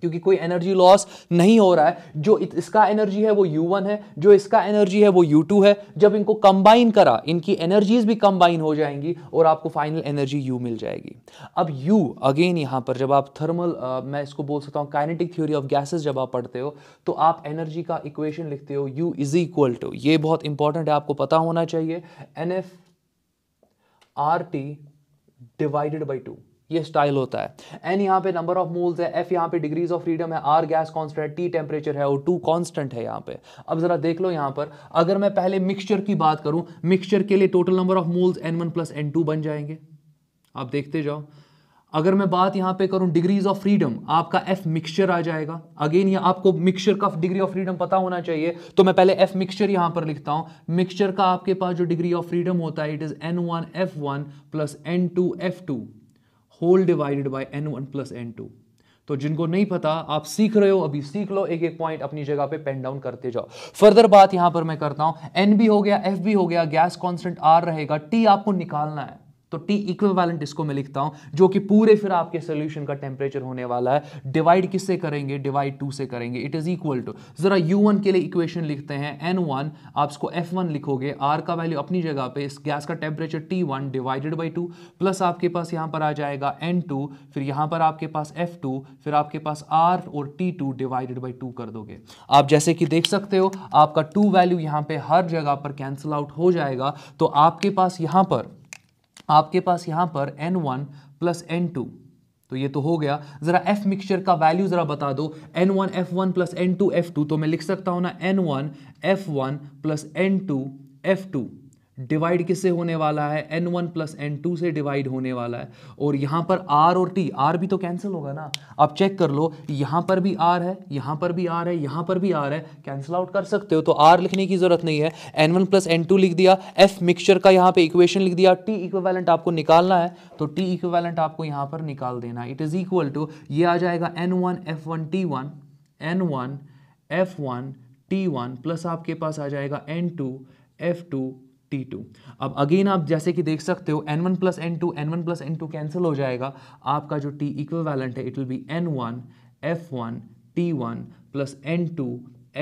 क्योंकि कोई एनर्जी लॉस नहीं हो रहा है। जो इसका एनर्जी है वो U1 है, जो इसका एनर्जी है वो U2 है। जब इनको कंबाइन करा, इनकी एनर्जीज भी कंबाइन हो जाएंगी और आपको फाइनल एनर्जी U मिल जाएगी। अब U अगेन यहां पर जब आप थर्मल मैं इसको बोल सकता हूं काइनेटिक थ्योरी ऑफ गैसेस जब आप पढ़ते हो तो आप एनर्जी का इक्वेशन लिखते हो U इज इक्वल टू, ये बहुत इंपॉर्टेंट है, आपको पता होना चाहिए, NF RT डिवाइडेड बाई 2। ये स्टाइल होता है। एन यहां पे नंबर ऑफ मोल्स है, एफ यहां पे डिग्रीज ऑफ फ्रीडम है, आर गैस कांस्टेंट है, टी टेंपरेचर है और टू कांस्टेंट है यहां पे। अब जरा देख लो यहां पर, अगर मैं पहले मिक्सचर की बात करूं, मिक्सचर के लिए total number of moles N1 plus N2 बन जाएंगे। आप देखते जाओ। अगर मैं बात यहां पे करूं डिग्रीज ऑफ फ्रीडम, आपका एफ मिक्सचर आ जाएगा। अगेन ये आपको मिक्सचर का डिग्री ऑफ फ्रीडम पता होना चाहिए, तो मैं पहले एफ मिक्सचर यहां पर लिखता हूं। मिक्सचर का आपके पास जो डिग्री ऑफ फ्रीडम होता है it is N1 F1 plus N2 F2 whole divided by N1 plus N2। तो जिनको नहीं पता आप सीख रहे हो, अभी सीख लो, एक एक पॉइंट अपनी जगह पे पेन डाउन करते जाओ। फर्दर बात यहां पर मैं करता हूं, N भी हो गया, F भी हो गया, गैस कांस्टेंट R रहेगा, T आपको निकालना है, तो T इक्विवेलेंट इसको मैं लिखता हूं, जो कि पूरे फिर आपके सॉल्यूशन का टेंपरेचर होने वाला है। डिवाइड किससे करेंगे, डिवाइड 2 से करेंगे। इट इज इक्वल टू, जरा U1 के लिए इक्वेशन लिखते हैं, N1 आप इसको F1 लिखोगे, R का वैल्यू अपनी जगह पे, इस गैस का temperature T1 divided by 2, plus आपके पास यहां पर आ जाएगा N2, फिर यहां पर आपके पास F2, फिर आपके पास R और T2 डिवाइडेड बाई 2 कर दोगे। आप जैसे कि देख सकते हो आपका 2 वैल्यू यहां पे हर जगह पर कैंसिल आउट हो जाएगा। तो आपके पास यहां पर N1 प्लस N2, तो ये तो हो गया। जरा F मिक्सचर का वैल्यू जरा बता दो, N1 F1 plus N2 F2, तो मैं लिख सकता हूं ना N1 F1 plus N2 F2 divide किससे होने वाला है, N1 प्लस N2 से डिवाइड होने वाला है। और यहां पर R और T, R भी तो कैंसिल होगा ना, आप चेक कर लो, यहां पर भी R है, यहां पर भी R है, यहां पर भी R है, कैंसिल आउट कर सकते हो, तो R लिखने की जरूरत नहीं है। N1 प्लस N2 लिख दिया, F मिक्सचर का यहां पे इक्वेशन लिख दिया, T इक्विवेलेंट आपको निकालना है, तो T इक्विवेलेंट आपको यहां पर निकाल देना। इट इज इक्वल टू, ये आ जाएगा N1 F1 T1, N1 F1 T1 plus आपके पास आ जाएगा N2 F2 T2। अब अगेन आप जैसे कि देख सकते हो N1 प्लस N2 कैंसिल हो जाएगा, आपका जो T इक्विवेलेंट है it will B N1 F1 T1 plus N2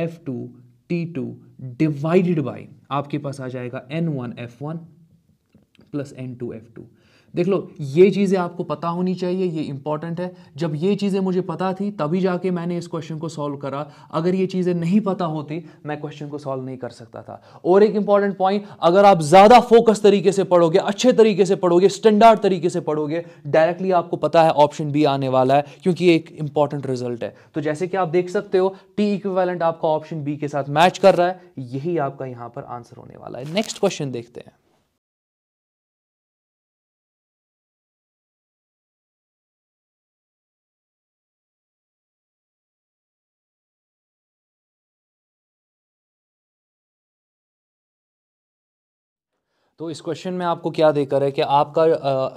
F2 T2 divided by, आपके पास आ जाएगा N1 F1 plus N2 F2। देख लो, ये चीज़ें आपको पता होनी चाहिए, ये इंपॉर्टेंट है। जब ये चीज़ें मुझे पता थी तभी जाके मैंने इस क्वेश्चन को सॉल्व करा, अगर ये चीज़ें नहीं पता होती मैं क्वेश्चन को सॉल्व नहीं कर सकता था। और एक इंपॉर्टेंट पॉइंट, अगर आप ज़्यादा फोकस तरीके से पढ़ोगे, अच्छे तरीके से पढ़ोगे, स्टैंडर्ड तरीके से पढ़ोगे, डायरेक्टली आपको पता है ऑप्शन बी आने वाला है, क्योंकि ये एक इंपॉर्टेंट रिजल्ट है। तो जैसे कि आप देख सकते हो टी इक्विवेलेंट आपका ऑप्शन बी के साथ मैच कर रहा है, यही आपका यहाँ पर आंसर होने वाला है। नेक्स्ट क्वेश्चन देखते हैं। तो इस क्वेश्चन में आपको क्या देकर है कि आपका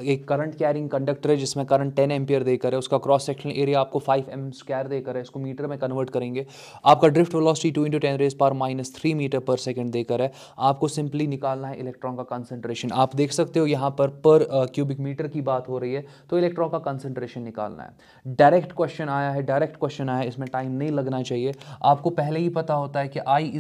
एक करंट कैरिंग कंडक्टर है जिसमें करंट 10 एम्पियर देकर है, उसका क्रॉस सेक्शनल एरिया आपको 5 mm² देकर है, इसको मीटर में कन्वर्ट करेंगे। आपका ड्रिफ्ट वेलोसिटी 2 × 10⁻³ मीटर पर सेकंड देकर है। आपको सिंपली निकालना है इलेक्ट्रॉन का कंसंट्रेशन। आप देख सकते हो यहाँ पर क्यूबिक मीटर की बात हो रही है, तो इलेक्ट्रॉन का कंसंट्रेशन निकालना है। डायरेक्ट क्वेश्चन आया है, इसमें टाइम नहीं लगना चाहिए। आपको पहले ही पता होता है कि I =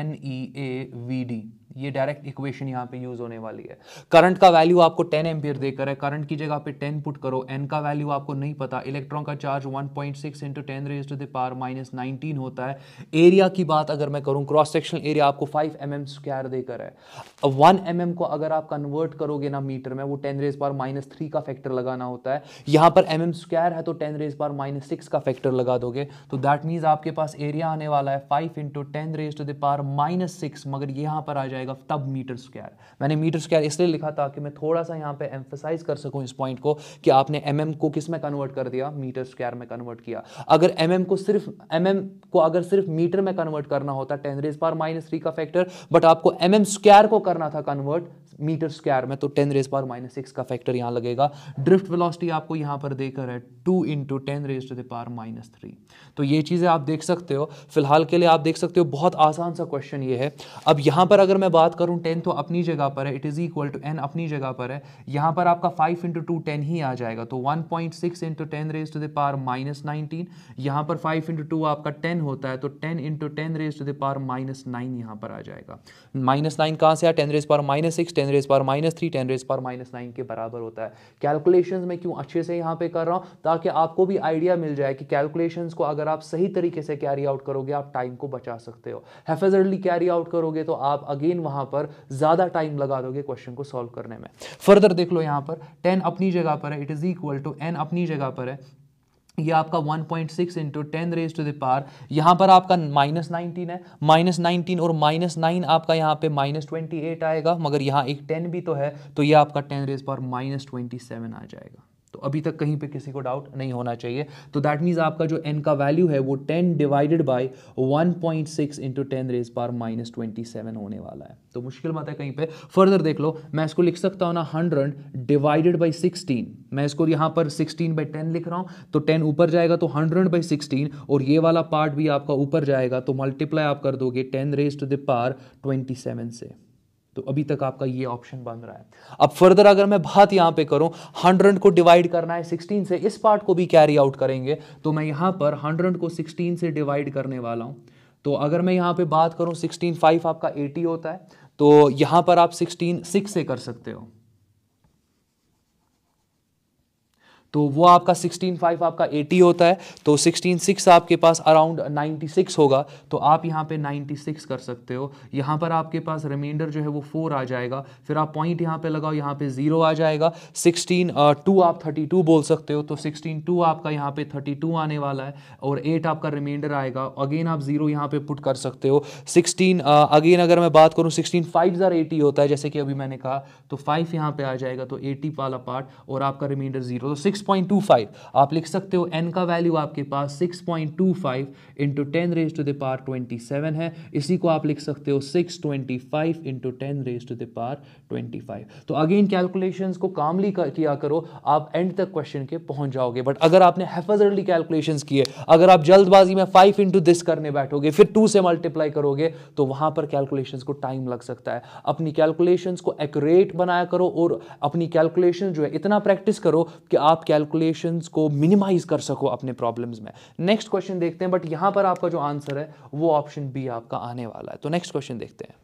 NEAVD, ये डायरेक्ट इक्वेशन यहाँ पे यूज होने वाली है। करंट का वैल्यू आपको 10 एम्पियर देकर है, करंट की जगह पे 10 पुट करो, एन का वैल्यू आपको नहीं पता, इलेक्ट्रॉन का charge 1.6 into 10 raise to the power -19 होता है। एरिया की बात अगर मैं करूँ, क्रॉस सेक्शनल एरिया आपको 5 mm स्क्वायर देकर है। अब 1 mm को अगर आप कन्वर्ट करोगे ना मीटर में, वो 10 रेज पावर -3 का फैक्टर लगाना होता है। यहाँ पर mm स्क्वायर है तो 10 रेज पावर -6 का फैक्टर लगा दोगे, तो दैट मीन्स आपके पास एरिया आने वाला है 5 into 10 raise to the power -6, मगर यहाँ पर आ जाएगा तब मीटर स्क्वायर। मैंने मीटर स्क्वायर इसलिए लिखा था कि मैं थोड़ा सा यहाँ पे एम्फसाइज कर सकूँ इस पॉइंट को कि आपने mm को किस में कन्वर्ट कर दिया, मीटर स्क्वायर में कन्वर्ट किया। अगर mm को अगर सिर्फ मीटर में कन्वर्ट करना होता 10 रेज पावर -3 का फैक्टर, बट आपको mm स्क्वायर को करना था कन्वर्ट मीटर स्क्वायर में, तो 10 रेज पावर -6 का फैक्टर यहां लगेगा। ड्रिफ्ट वेलोसिटी आपको यहां पर देकर है 2 into 10 raise to the power -3। तो ये चीजें आप देख सकते हो, फिलहाल के लिए आप देख सकते हो, बहुत आसान सा क्वेश्चन ये है। अब यहां पर अगर मैं बात करूं 10 तो अपनी जगह पर है, it is equal to n अपनी जगह पर है, यहां पर आपका 5 इंटू 2 10 ही आ जाएगा, तो 1.6 into 10 raise to the power -19, यहां पर 5 इंटू 2 आपका 10 होता है, तो 10 into 10 raise to the power -9 यहां पर आ जाएगा। -9 कहां से आया, 10 raise power -6, 10 raise power -3, 10 raise power -9 के बराबर होता है। कैलकुलेशंस में क्यों अच्छे से यहां पे कर रहा हूं, ताकि आपको भी आइडिया मिल जाए कि कैलकुलेशंस को अगर आप सही तरीके से कैरी आउट करोगे आप टाइम को बचा सकते हो। हैफेजर्डली कैरी आउट करोगे तो आप अगेन वहां पर ज्यादा टाइम लगा दोगे क्वेश्चन को सॉल्व करने में। फर्दर देख लो, यहां पर 10 अपनी जगह पर है, it is equal to n अपनी जगह पर है, ये आपका 1.6 into 10 raise to the power, यहां पर आपका -19 है, -19 और -9 आपका यहां पे -28 आएगा, मगर यहां एक 10 भी तो है, तो ये आपका 10 रेज पावर -27 आ जाएगा। तो अभी तक कहीं पे किसी को डाउट नहीं होना चाहिए। तो दैट मीन्स आपका जो n का वैल्यू है वो 10 divided by 1.6 into 10 raise power -27 होने वाला है। तो मुश्किल मत है कहीं पे। फर्दर देख लो, मैं इसको लिख सकता हूं ना 100 डिवाइडेड बाई 16, मैं इसको यहां पर 16/10 लिख रहा हूं, तो 10 ऊपर जाएगा तो 100/16, और ये वाला पार्ट भी आपका ऊपर जाएगा, तो मल्टीप्लाई आप कर दोगे 10 रेज टू द पावर 27 से। तो अभी तक आपका ये ऑप्शन बन रहा है। अब फर्दर अगर मैं बात यहां पे करूं, 100 को डिवाइड करना है 16 से, इस पार्ट को भी कैरी आउट करेंगे, तो मैं यहां पर 100 को 16 से डिवाइड करने वाला हूं। तो अगर मैं यहां पे बात करूं 16 5 आपका 80 होता है, तो यहां पर आप 16 6 से कर सकते हो, तो वो आपका 16/5 आपका 80 होता है, तो 16/6 आपके पास अराउंड 96 होगा, तो आप यहाँ पे 96 कर सकते हो। यहाँ पर आपके पास रिमाइंडर जो है वो 4 आ जाएगा, फिर आप पॉइंट यहाँ पे लगाओ, यहाँ पे 0 आ जाएगा। 2 आप 32 बोल सकते हो, तो 2 आपका यहाँ पे 32 आने वाला है, और 8 आपका रिमाइंडर आएगा। अगेन आप 0 यहाँ पे पुट कर सकते हो। 16 अगेन अगर मैं बात करूँ 16 5 80 होता है, जैसे कि अभी मैंने कहा, तो 5 यहाँ पे आ जाएगा, तो 80 वाला पार्ट, और आपका रिमाइंडर 0, तो 6.25 आप लिख सकते हो। n का वैल्यू आपके पास 6.25 into 10 raise to the power 27 है, इसी को आप लिख सकते हो 625 into 10 raise to the power 25। तो अगेन कैलकुलेशंस को कामली किया करो, आप एंड तक क्वेश्चन के पहुंच जाओगे। बट अगर आपने हैफेजर्डली कैलकुलेशंस किए, अगर आप जल्दबाजी में 5 इंटू दिस करने बैठोगे, फिर 2 से मल्टीप्लाई करोगे, तो वहां पर कैलकुलेशंस को टाइम लग सकता है। अपनी कैलकुलेशंस को एक्यूरेट बनाया करो, और अपनी कैलकुलेशन जो है इतना प्रैक्टिस करो कि आप कैलकुलेशंस को मिनिमाइज कर सको अपने प्रॉब्लम्स में। नेक्स्ट क्वेश्चन देखते हैं, बट यहां पर आपका जो आंसर है वो ऑप्शन बी आपका आने वाला है। तो नेक्स्ट क्वेश्चन देखते हैं।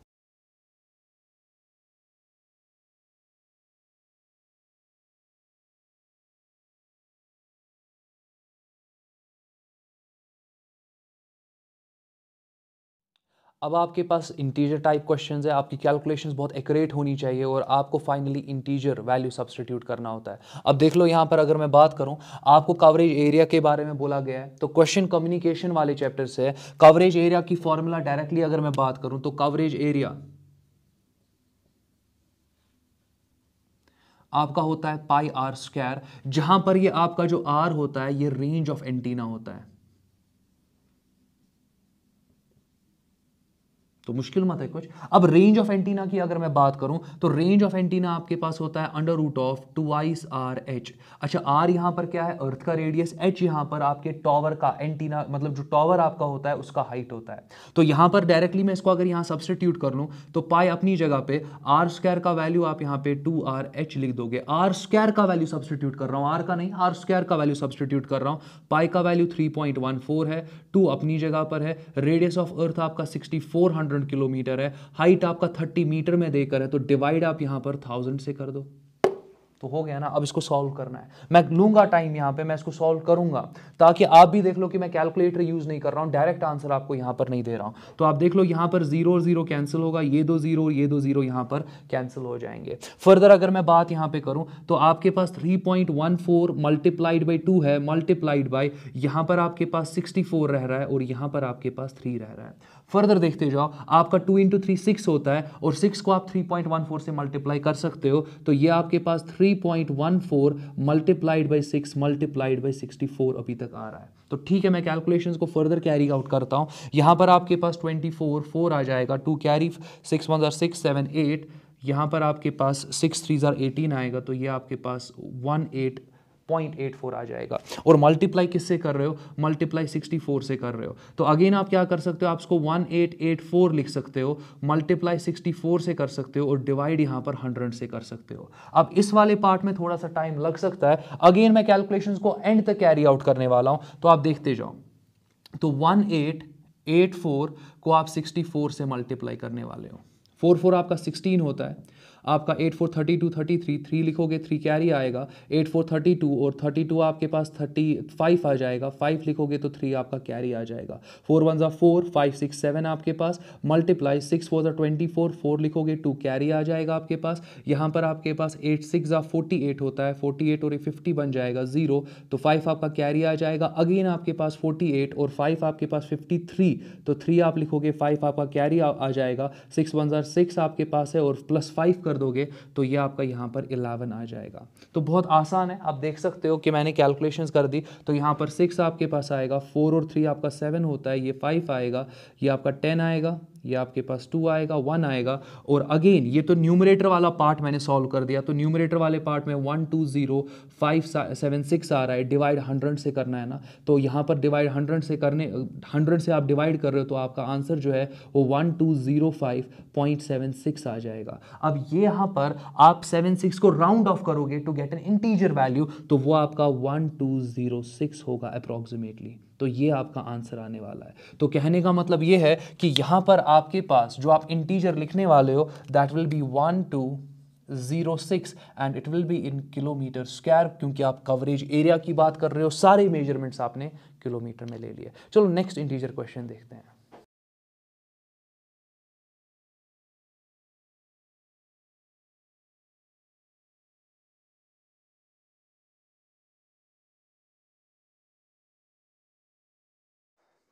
अब आपके पास इंटीजर टाइप क्वेश्चंस है, आपकी कैलकुलेशंस बहुत एक्यूरेट होनी चाहिए, और आपको फाइनली इंटीजर वैल्यू सब्स्टिट्यूट करना होता है। अब देख लो, यहाँ पर अगर मैं बात करूँ, आपको कवरेज एरिया के बारे में बोला गया है, तो क्वेश्चन कम्युनिकेशन वाले चैप्टर से है। कवरेज एरिया की फॉर्मूला डायरेक्टली अगर मैं बात करूँ, तो कवरेज एरिया आपका होता है पाई आर स्क्वायर, जहां पर ये आपका जो आर होता है ये रेंज ऑफ एंटीना होता है। तो मुश्किल मत है कुछ। अब रेंज ऑफ एंटीना की अगर मैं बात करूं, तो रेंज ऑफ एंटीना आपके पास होता है √2r/h। अच्छा, r यहां पर क्या है, अर्थ का रेडियस, h यहां पर आपके टॉवर का, एंटीना मतलब जो टॉवर आपका होता है उसका हाइट होता है। तो यहां पर डायरेक्टली मैं इसको अगर यहां सब्स्टिट्यूट कर लूं, तो पाई अपनी जगह पे, r स्क्वायर का वैल्यू आप यहां पे 2r/h लिख दोगे। r स्क्वायर का वैल्यू सब्स्टिट्यूट कर रहा हूं, r का नहीं, r स्क्वायर का वैल्यू सब्स्टिट्यूट कर रहा हूं। पाई का वैल्यू 3.14 है, 2 अपनी जगह पर है, रेडियस ऑफ अर्थ आपका 6400 100 किलोमीटर है, हाइट आपका 30 मीटर में देकर है, तो डिवाइड आप यहां पर 1000 से कर दो, तो हो गया ना। अब इसको सॉल्व करना है, मैं लूंगा टाइम यहां पे, मैं इसको सॉल्व करूंगा ताकि आप भी देख लो कि मैं कैलकुलेटर यूज नहीं कर रहा हूं, डायरेक्ट आंसर आपको यहां पर नहीं दे रहा हूं। तो आप देख लो यहां पर 0 और 0 कैंसिल होगा, ये 2 0 ये 2 0 यहां पर कैंसिल हो जाएंगे। फर्दर अगर मैं बात यहां पे करूं तो आपके पास 3.14 मल्टीप्लाइड बाई 2 है, मल्टीप्लाइड बाई यहां पर आपके पास 64 रह रहा है और यहां पर आपके पास 3 रह रहा है। फर्दर देखते जाओ, आपका 2 इंटू 3 6 होता है और 6 को आप 3.14 से मल्टीप्लाई कर सकते हो, तो ये आपके पास 3.14 मल्टीप्लाइड बाई 6 मल्टीप्लाइड बाई 64 अभी तक आ रहा है। तो ठीक है, मैं कैलकुलेशंस को फर्दर कैरी आउट करता हूं। यहां पर आपके पास 24 4 आ जाएगा, 2 कैरी 6 1 6 7 8, यहां पर आपके पास 6 3 18 आएगा, तो ये आपके पास 18.84 आ जाएगा। और मल्टीप्लाई किससे कर रहे हो, मल्टीप्लाई 64 से कर रहे हो, तो अगेन आप क्या कर सकते हो, आप इसको 1884 लिख सकते हो, मल्टीप्लाई 64 से कर सकते हो और डिवाइड यहां पर 100 से कर सकते हो। अब इस वाले पार्ट में थोड़ा सा टाइम लग सकता है, अगेन मैं कैलकुलेशंस को एंड तक कैरी आउट करने वाला हूं, तो आप देखते जाओ। तो 1884 को आप 64 से मल्टीप्लाई करने वाले हो, 4 4 आपका 16 होता है, आपका 8 4 32 33, 3 लिखोगे 3 कैरी आएगा, 8 4 32 और 32 आपके पास 35 आ जाएगा, 5 लिखोगे तो 3 आपका कैरी आ जाएगा, 4 1 4 5 6 7 आपके पास, मल्टीप्लाई 6 4 24, 4 लिखोगे 2 कैरी आ जाएगा आपके पास, यहाँ पर आपके पास 8 6 48 होता है, 48 और 50 बन जाएगा 0, तो 5 आपका कैरी आ जाएगा, अगेन आपके पास 48 और 5 आपके पास 53, तो 3 आप लिखोगे, 5 आपका कैरी आ जाएगा, 6 1 6 आपके पास है और प्लस 5 कर दोगे तो ये आपका यहाँ पर 11 आ जाएगा। तो बहुत आसान है, आप देख सकते हो कि मैंने कैलकुलेशंस कर दी, तो यहाँ पर 6 आपके पास आएगा, 4 और 3 आपका 7 होता है, ये 5 आएगा, ये आपका 10 आएगा, ये आपके पास 2 आएगा, 1 आएगा, और अगेन ये तो न्यूमरेटर वाला पार्ट मैंने सॉल्व कर दिया, तो न्यूमरेटर वाले पार्ट में 1 2 0 5 7 6 आ रहा है, डिवाइड 100 से करना है ना, तो यहाँ पर डिवाइड 100 से करने 100 से आप डिवाइड कर रहे हो, तो आपका आंसर जो है वो 1205.76 आ जाएगा। अब ये यहाँ पर आप 76 को राउंड ऑफ करोगे to get an integer value, तो वो आपका 1206 होगा अप्रोक्सीमेटली, तो ये आपका आंसर आने वाला है। तो कहने का मतलब ये है कि यहां पर आपके पास जो आप इंटीजर लिखने वाले हो that will B 1206 and it will be in kilometre square, क्योंकि आप कवरेज एरिया की बात कर रहे हो, सारे मेजरमेंट्स आपने किलोमीटर में ले लिए। चलो नेक्स्ट इंटीजर क्वेश्चन देखते हैं।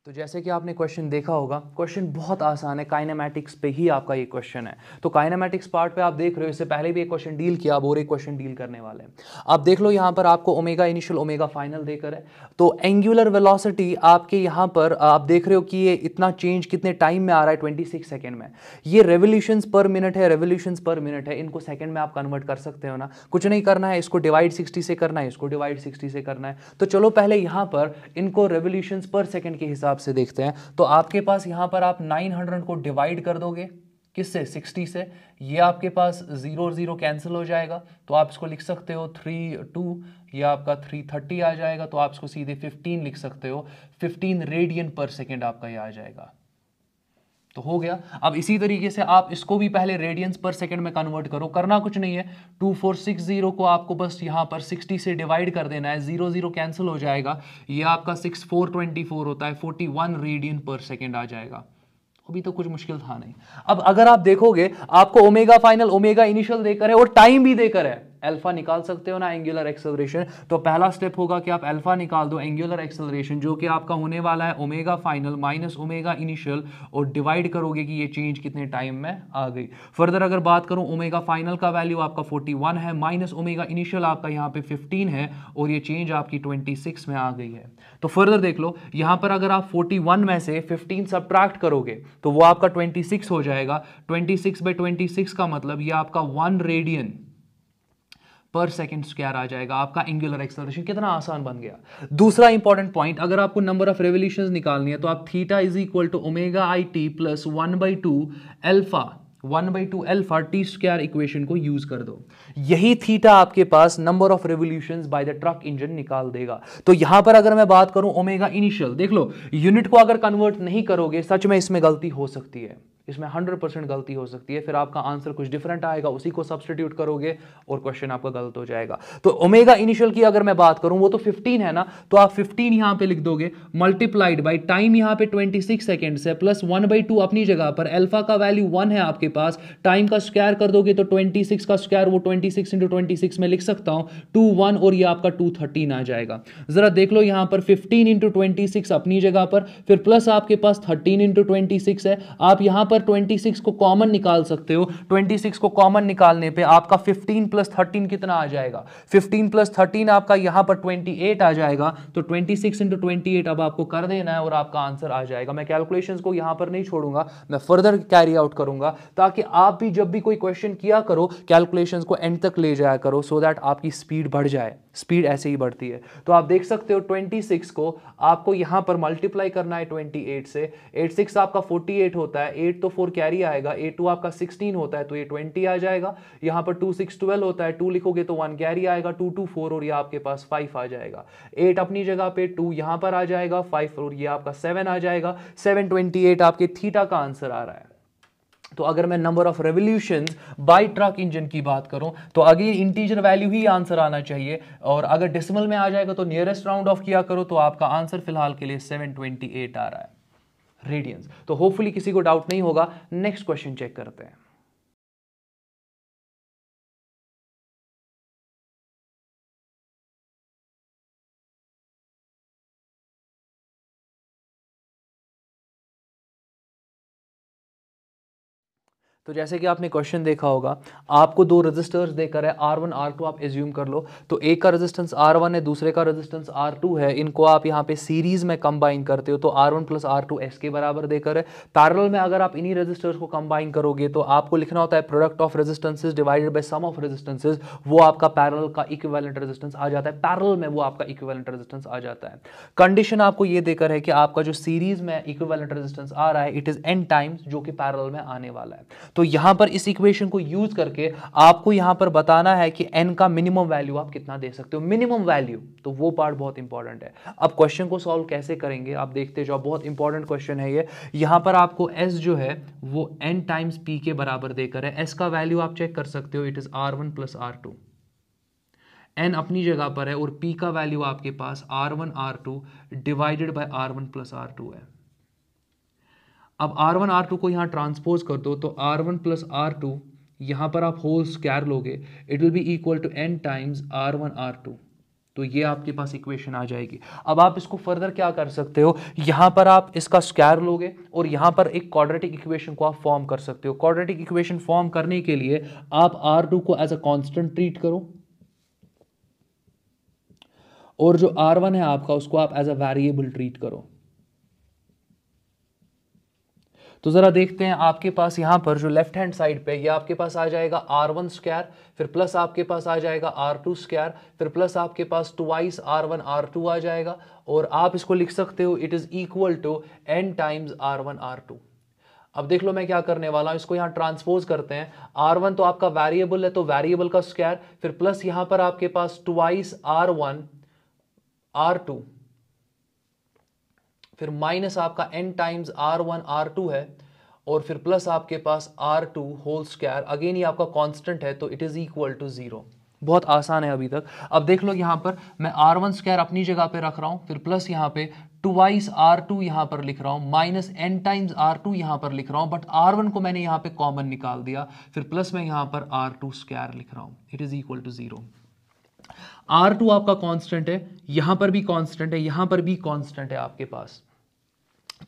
तो जैसे कि आपने क्वेश्चन देखा होगा, क्वेश्चन बहुत आसान है, काइनेमैटिक्स पे ही आपका ये क्वेश्चन है। तो काइनेमैटिक्स पार्ट पे आप देख रहे हो, इससे पहले भी एक क्वेश्चन डील किया, अब और एक क्वेश्चन डील करने वाले हैं। आप देख लो यहाँ पर आपको ओमेगा इनिशियल ओमेगा फाइनल देकर है, तो एंगुलर वेलोसिटी आपके यहाँ पर आप देख रहे हो कि ये इतना चेंज कितने टाइम में आ रहा है, 26 सेकेंड में। ये रेवोल्यूशंस पर मिनट है, रेवोल्यूशंस पर मिनट है, इनको सेकेंड में आप कन्वर्ट कर सकते हो ना, कुछ नहीं करना है, इसको डिवाइड 60 से करना है, इसको डिवाइड 60 से करना है। तो चलो पहले यहाँ पर इनको रेवोल्यूशंस पर सेकेंड के हिसाब से देखते हैं। तो आपके पास यहां पर आप 900 को डिवाइड कर दोगे किससे, 60 से, ये आपके पास 0 और 0 कैंसिल हो जाएगा, तो आप इसको लिख सकते हो 3 2, ये आपका 330 आ जाएगा, तो आप इसको सीधे 15 लिख सकते हो, 15 रेडियन पर सेकेंड आपका ये आ जाएगा। तो हो गया। अब इसी तरीके से आप इसको भी पहले रेडियंस पर सेकंड में कन्वर्ट करो, करना कुछ नहीं है, 2460 को आपको बस यहां पर 60 से डिवाइड कर देना है, 0 0 कैंसिल हो जाएगा, ये आपका 6424 होता है, 41 रेडियन पर सेकंड आ जाएगा। अभी तो कुछ मुश्किल था नहीं। अब अगर आप देखोगे आपको ओमेगा फाइनल ओमेगा इनिशियल देकर है और टाइम भी देकर है, अल्फा निकाल सकते हो ना एंगुलर एक्सेलरेशन, तो पहला स्टेप होगा कि आप अल्फा निकाल दो एंगुलर एक्सेलरेशन, जो कि आपका होने वाला है omega final minus omega initial, और डिवाइड करोगे कि ये चेंज कितने टाइम में आ गई। फर्दर अगर बात करूं, ओमेगा फाइनल का वैल्यू आपका 41 है, माइनस ओमेगा इनिशियल आपका यहाँ पे 15 है, और ये चेंज आपकी 26 में आ गई है। तो फर्दर देख लो, यहां पर अगर आप 41 में से 15 सब्ट्रैक्ट करोगे तो वो आपका 26 हो जाएगा। 26/26 का मतलब ये आपका 1 रेडियन पर सेकंड स्क्वायर आ जाएगा, आपका एंगुलर एक्सेलरेशन। कितना आसान बन गया। दूसरा इंपॉर्टेंट पॉइंट, अगर आपको नंबर ऑफ रेवोल्यूशंस निकालनी है तो आप theta is equal to omega I T plus 1/2 alpha 1/2 alpha T square equation को यूज कर दो। यही थीटा आपके पास number of revolutions by the truck engine निकाल देगा। तो यहां पर अगर मैं बात करूं ओमेगा इनिशियल, देख लो यूनिट को अगर कन्वर्ट नहीं करोगे, सच में इसमें गलती हो सकती है, इसमें 100% गलती हो सकती है, फिर आपका आंसर कुछ डिफरेंट आएगा, उसी को सब्स्टिट्यूट करोगे और क्वेश्चन आपका गलत हो जाएगा। तो ओमेगा इनिशियल की अगर मैं बात करूं वो तो 15 है ना, तो आप 15 यहां पे लिख दोगे मल्टीप्लाइड बाय टाइम यहां पे 26 सेकेंड्स है प्लस 1/2 अपनी जगह पर, अल्फा का वैल्यू 1 है आपके पास, टाइम का स्क्वायर कर दोगे तो 26 का स्क्वायर वो 26 × 26 में लिख सकता हूं 2 1 और ये आपका 213 आ जाएगा। जरा देख लो यहां पर 15 × 26 अपनी जगह पर, फिर प्लस आपके पास 13 × 26 है, आप यहां पर 26 को कॉमन निकाल सकते हो। 26 को कॉमन निकालने पे आपका 15 + 13 कितना आ जाएगा, 15 + 13 आपका यहां पर 28 आ जाएगा। तो 26 × 28 अब आपको कर देना है और आपका आंसर आ जाएगा। मैं कैलकुलेशंस को यहां पर नहीं छोड़ूंगा, मैं फर्दर कैरी आउट करूंगा ताकि आप भी जब भी कोई क्वेश्चन किया करो कैलकुलेशंस को एंड तक ले जाया करो, सो दैट आपकी स्पीड बढ़ जाए। स्पीड ऐसे ही बढ़ती है। तो आप देख सकते हो 26 को आपको यहां पर मल्टीप्लाई करना है 28 से, 8 6 आपका 48 होता है, 8 तो 4 कैरी आएगा, 8 2 आपका 16 होता है तो ये 20 आ जाएगा। यहां पर 2 6 12 होता है, 2 लिखोगे तो 1 कैरी आएगा, 2 2 4 और ये आपके पास 5 आ जाएगा। 8 अपनी जगह पे, 2 यहां पर आ जाएगा, 5 और ये आपका 7 आ जाएगा। 728 आपके थीटा का आंसर आ रहा है। तो अगर मैं number of revolutions by truck engine की बात करूं तो अगेन इंटीजर वैल्यू ही आंसर आना चाहिए, और अगर डेसिमल में आ जाएगा तो नियरेस्ट राउंड ऑफ किया करो, तो आपका आंसर फिलहाल के लिए 728 आ रहा है रेडियंस। तो होपफुली किसी को डाउट नहीं होगा। नेक्स्ट क्वेश्चन चेक करते हैं। तो जैसे कि आपने क्वेश्चन देखा होगा, आपको दो रेजिस्टर्स देकर है R1 R2 आप एज्यूम कर लो। तो एक का रेजिस्टेंस R1 है, दूसरे का रेजिस्टेंस R2 है, इनको आप यहाँ पे सीरीज में कंबाइन करते हो तो R1 + R2 S के बराबर देकर है। पैरेलल में अगर आप इन्हीं रेजिस्टर्स को कंबाइन करोगे तो आपको लिखना होता है product of resistances divided by sum of resistances, वो आपका पैरेलल का इक्विवेलेंट रेजिस्टेंस आ जाता है। पैरेलल में वो आपका इक्विवेलेंट रेजिस्टेंस आ जाता है। कंडीशन आपको ये देकर है कि आपका जो सीरीज में इक्विवेलेंट रेजिस्टेंस आ रहा है इट इज n टाइम्स, जो कि पैरेलल में आने वाला है। तो यहां पर इस इक्वेशन को यूज करके आपको यहां पर बताना है कि n का मिनिमम वैल्यू आप कितना दे सकते हो, मिनिमम वैल्यू। तो वो पार्ट बहुत इंपॉर्टेंट है। अब क्वेश्चन को सॉल्व कैसे करेंगे आप देखते जाओ, बहुत इंपॉर्टेंट क्वेश्चन है ये। यहां पर आपको s जो है वो n टाइम्स p के बराबर देकर है। s का वैल्यू आप चेक कर सकते हो, it is R1 + R2। n अपनी जगह पर है और p का वैल्यू आपके पास R1 R2 divided by R1 + R2 है। अब R1 R2 को यहां ट्रांसपोज कर दो तो R1 + R2 यहां पर आप होल स्क्वायर लोगे, it will be equal to n times R1 R2। तो ये आपके पास इक्वेशन आ जाएगी। अब आप इसको फर्दर क्या कर सकते हो, यहां पर आप इसका स्क्वायर लोगे और यहां पर एक क्वाड्रेटिक इक्वेशन को आप फॉर्म कर सकते हो। क्वाड्रेटिक इक्वेशन फॉर्म करने के लिए आप R2 को एज अ कांस्टेंट ट्रीट करो और जो R1 है आपका उसको आप एज अ वेरिएबल ट्रीट करो। तो जरा देखते हैं आपके पास यहां पर जो लेफ्ट हैंड साइड पे ये आपके पास आ जाएगा R1 स्क्वायर, फिर प्लस आपके पास आ जाएगा R2 स्क्वायर, फिर प्लस आपके पास ट्वाइस R1 R2 आ जाएगा, और आप इसको लिख सकते हो it is equal to n times R1 R2। अब देख लो मैं क्या करने वाला हूं, इसको यहां ट्रांसपोज करते हैं। R1 तो आपका वेरिएबल है तो वेरिएबल का स्क्वायर, फिर प्लस यहां पर आपके पास ट्वाइस R1 R2, फिर माइनस आपका n टाइम्स R1 R2 है, और फिर प्लस आपके पास R2 होल स्क्वायर, अगेन ये आपका कांस्टेंट है तो इट इज इक्वल टू 0। बहुत आसान है अभी तक। अब देख लो यहां पर मैं R1 स्क्वायर अपनी जगह पे रख रहा हूं, फिर प्लस यहां पे ट्वाइस R2 यहां पर लिख रहा हूं, माइनस n टाइम्स R2 यहां पर लिख रहा हूं, बट R1 को मैंने यहां पे कॉमन निकाल दिया, फिर प्लस में यहां पर R2 स्क्वायर लिख रहा हूं, it is equal to 0। R2 आपका कांस्टेंट है, यहां पर भी कांस्टेंट है, यहां पर भी कांस्टेंट है आपके पास,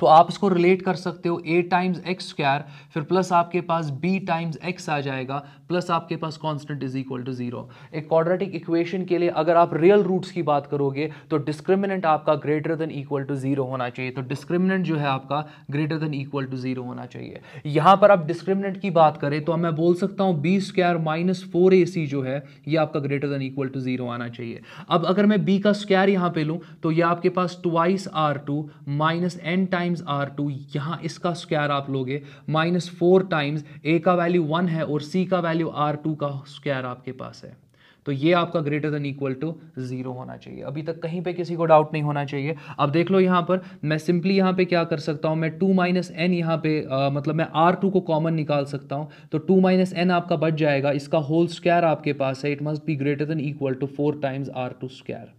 तो आप इसको रिलेट कर सकते हो a टाइम्स एक्स स्क्वायर, फिर प्लस आपके पास b टाइम्स x आ जाएगा, प्लस आपके पास कांस्टेंट इज इक्वल टू 0। एक क्वाड्रेटिक इक्वेशन के लिए अगर आप रियल रूट्स की बात करोगे तो डिस्क्रिमिनेंट आपका ग्रेटर देन इक्वल टू 0 होना चाहिए। तो डिस्क्रिमिनेंट जो है आपका ग्रेटर देन इक्वल टू 0 होना चाहिए। यहां पर आप डिस्क्रिमिनेंट की बात करें तो मैं बोल सकता हूं b स्क्वायर माइनस 4ac जो है ये आपका ग्रेटर देन इक्वल टू 0 आना चाहिए। अब अगर मैं b का स्क्वायर यहां पे लूं तो ये आपके पास twice R2 minus n times R2, यहां इसका स्क्वायर आप लोगे, -4 टाइम्स a का वैल्यू 1 है और c का वैल्यू R2 का स्क्वायर आपके पास है, तो ये आपका ग्रेटर देन इक्वल टू 0 होना चाहिए। अभी तक कहीं पे किसी को डाउट नहीं होना चाहिए। अब देख लो यहाँ पर मैं सिंपली यहाँ पे क्या कर सकता हूँ, मैं 2 माइनस एन यहाँ पे मतलब मैं R2 को कॉमन निकाल सकता हूँ, तो 2 माइनस एन आपका बच जाएगा, इसका होल स्क्वायर आपके पास है, it must be greater than equal to 4 times R2 square.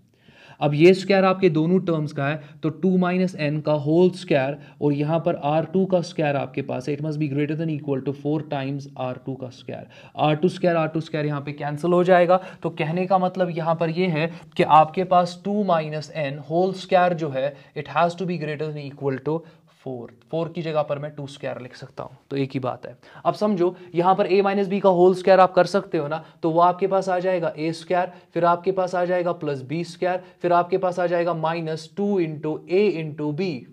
अब ये स्क्वायर आपके दोनों टर्म्स का है, तो 2 माइनस एन का होल स्क्वायर और यहाँ पर R2 का स्क्वायर आपके पास है, it must be greater than equal to 4 times R2 का स्क्वायर। R2 स्क्वायर यहाँ पे कैंसिल हो जाएगा। तो कहने का मतलब यहाँ पर ये है कि आपके पास 2 माइनस एन होल स्क्वायर जो है it has to be greater than equal to 4 की जगह पर मैं 2 स्क्वायर लिख सकता हूं, तो एक ही बात है। अब समझो यहां पर a माइनस बी का होल स्क्वायर आप कर सकते हो ना, तो वो आपके पास आ जाएगा a स्क्वायर, फिर आपके पास आ जाएगा प्लस बी स्क्वायर, फिर आपके पास आ जाएगा minus 2 into A into B.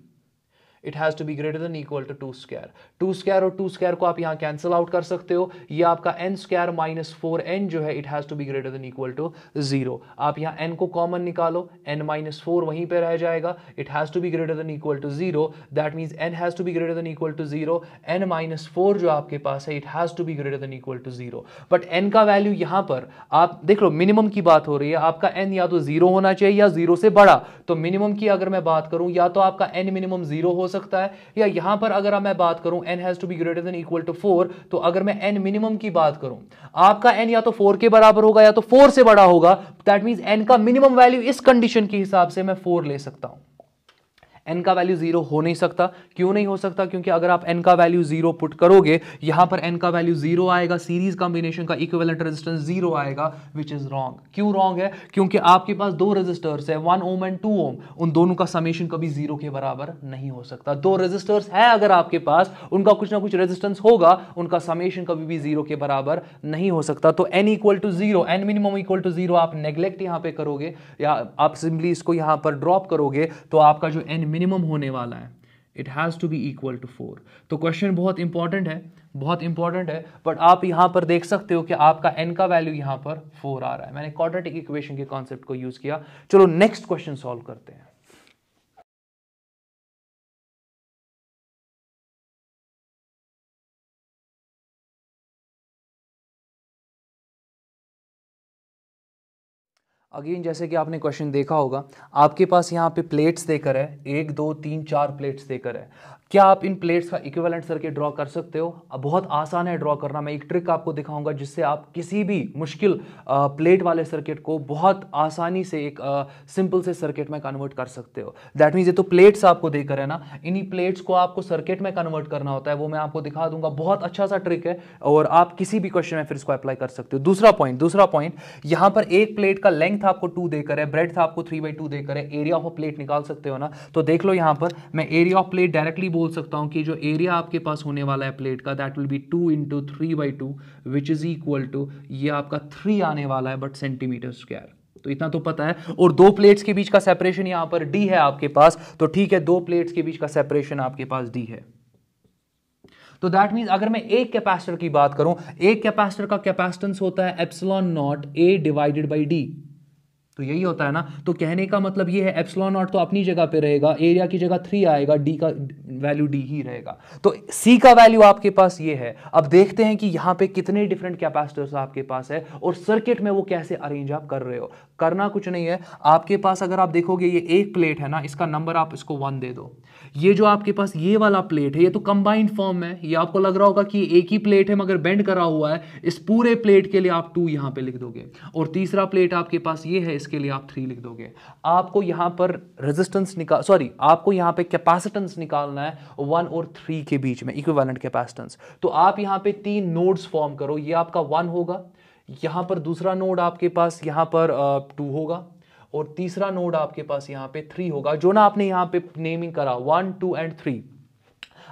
It has to be greater than equal to 2 square. 2 square और 2 स्क्वायर को आप यहां कैंसिल आउट कर सकते हो। ये आपका n स्क्वायर माइनस 4n जो है it has to be greater than equal to 0। आप यहां n को कॉमन निकालो, n माइनस 4 वहीं पे रह जाएगा, it has to be greater than equal to 0। That means n has to be greater than equal to 0। n minus 4 जो आपके पास है it has to be greater than equal to 0। But n का value यहां पर आप देख लो, minimum की बात हो रही है, आपका n या तो 0 होना चाहिए या 0 से बड़ा। तो मिनिमम की अगर मैं बात करूं, या तो आपका n मिनिमम 0 हो सकता है, या यहां पर अगर मैं बात करूं n has to be greater than equal to 4, तो अगर मैं n मिनिमम की बात करूं, आपका n या तो 4 के बराबर होगा या तो 4 से बड़ा होगा। दैट मींस n का मिनिमम वैल्यू इस कंडीशन के हिसाब से मैं 4 ले सकता हूं। n का वैल्यू 0 हो नहीं सकता। क्यों नहीं हो सकता? क्योंकि अगर आप n का वैल्यू 0 पुट करोगे, यहां पर n का वैल्यू 0 आएगा, सीरीज कॉम्बिनेशन का इक्विवेलेंट रेजिस्टेंस 0 आएगा, विच इज रॉन्ग। क्यों रॉन्ग है? क्योंकि आपके पास दो रेजिस्टर्स है, 1 ओम एंड 2 ओम, उन दोनों का समेशन कभी 0 के बराबर नहीं हो सकता। दो रेजिस्टर्स है अगर आपके पास, उनका कुछ ना कुछ रेजिस्टेंस होगा, उनका समेशन कभी भी 0 के बराबर नहीं हो सकता। तो n equal to 0, n minimum equal to 0 आप नेग्लेक्ट यहां पे करोगे, या आप सिंपली इसको यहां पर ड्रॉप करोगे, तो आपका जो n मिनिमम होने वाला है it has to be equal to 4। तो क्वेश्चन बहुत इंपॉर्टेंट है, बहुत इंपॉर्टेंट है, बट आप यहां पर देख सकते हो कि आपका n का वैल्यू यहां पर 4 आ रहा है। मैंने क्वाड्रेटिक इक्वेशन के कॉन्सेप्ट को यूज किया। चलो नेक्स्ट क्वेश्चन सॉल्व करते हैं। अगेन जैसे कि आपने क्वेश्चन देखा होगा, आपके पास यहाँ पे प्लेट्स देकर है, 1 2 3 4 प्लेट्स देकर है। क्या आप इन प्लेट्स का इक्विवेलेंट सर्किट ड्रॉ कर सकते हो? अब बहुत आसान है ड्रॉ करना। मैं एक ट्रिक आपको दिखाऊंगा जिससे आप किसी भी मुश्किल प्लेट वाले सर्किट को बहुत आसानी से एक सिंपल से सर्किट में कन्वर्ट कर सकते हो। दैट मीन्स ये तो प्लेट्स आपको देकर है ना, इन्हीं प्लेट्स को आपको सर्किट में कन्वर्ट करना होता है, वो मैं आपको दिखा दूंगा। बहुत अच्छा सा ट्रिक है और आप किसी भी क्वेश्चन में फिर इसको अप्लाई कर सकते हो। दूसरा पॉइंट, यहां पर एक प्लेट का लेंथ आपको 2 देकर है, ब्रेड्थ आपको 3/2 देकर है, एरिया ऑफ अ प्लेट निकाल सकते हो ना। तो देख लो यहां पर मैं एरिया ऑफ प्लेट डायरेक्टली बोल सकता हूं कि जो एरिया आपके पास होने वाला है प्लेट का, that will be 2 into 3/2 which is equal to, ये आपका 3 आने वाला है बट सेंटीमीटर स्क्वायर। तो इतना तो पता है। और दो प्लेट्स के बीच का सेपरेशन यहां पर d है आपके पास, तो ठीक है, दो प्लेट्स के बीच का सेपरेशन आपके पास d है। तो दैट मींस अगर मैं एक कैपेसिटर की बात करूं, एक कैपेसिटर का कैपेसिटेंस होता है epsilon not a divided by d, तो यही होता है ना। तो कहने का मतलब ये है एप्सिलॉन नॉट तो अपनी जगह पे रहेगा, एरिया की जगह 3 आएगा, डी का वैल्यू डी ही रहेगा। तो सी का वैल्यू आपके पास ये है। अब देखते हैं कि यहां पे कितने डिफरेंट कैपेसिटर्स आपके पास है और सर्किट में वो कैसे अरेंज आप कर रहे हो। करना कुछ नहीं है, आपके पास अगर आप देखोगे ये एक प्लेट है ना, इसका नंबर आप इसको 1 दे दो। ये जो आपके पास ये वाला प्लेट है, ये तो कंबाइंड फॉर्म है, ये आपको लग रहा होगा कि एक ही प्लेट है मगर बेंड करा हुआ है। इस पूरे प्लेट के लिए आप 2 यहां पे लिख दोगे, और तीसरा प्लेट आपके पास ये है, इसके लिए आप 3 लिख दोगे। आपको यहां पर रेजिस्टेंस आपको यहां पे कैपेसिटेंस निकालना है 1 और 3 के बीच में, इक्विवेलेंट कैपेसिटेंस। तो आप यहां पे 3 नोड्स फॉर्म करो। ये आपका 1 होगा, यहां पर दूसरा नोड आपके पास यहां पर 2 होगा, और तीसरा नोड आपके पास यहां पे 3 होगा, जो ना आपने यहां पे नेमिंग करा 1 2 एंड 3।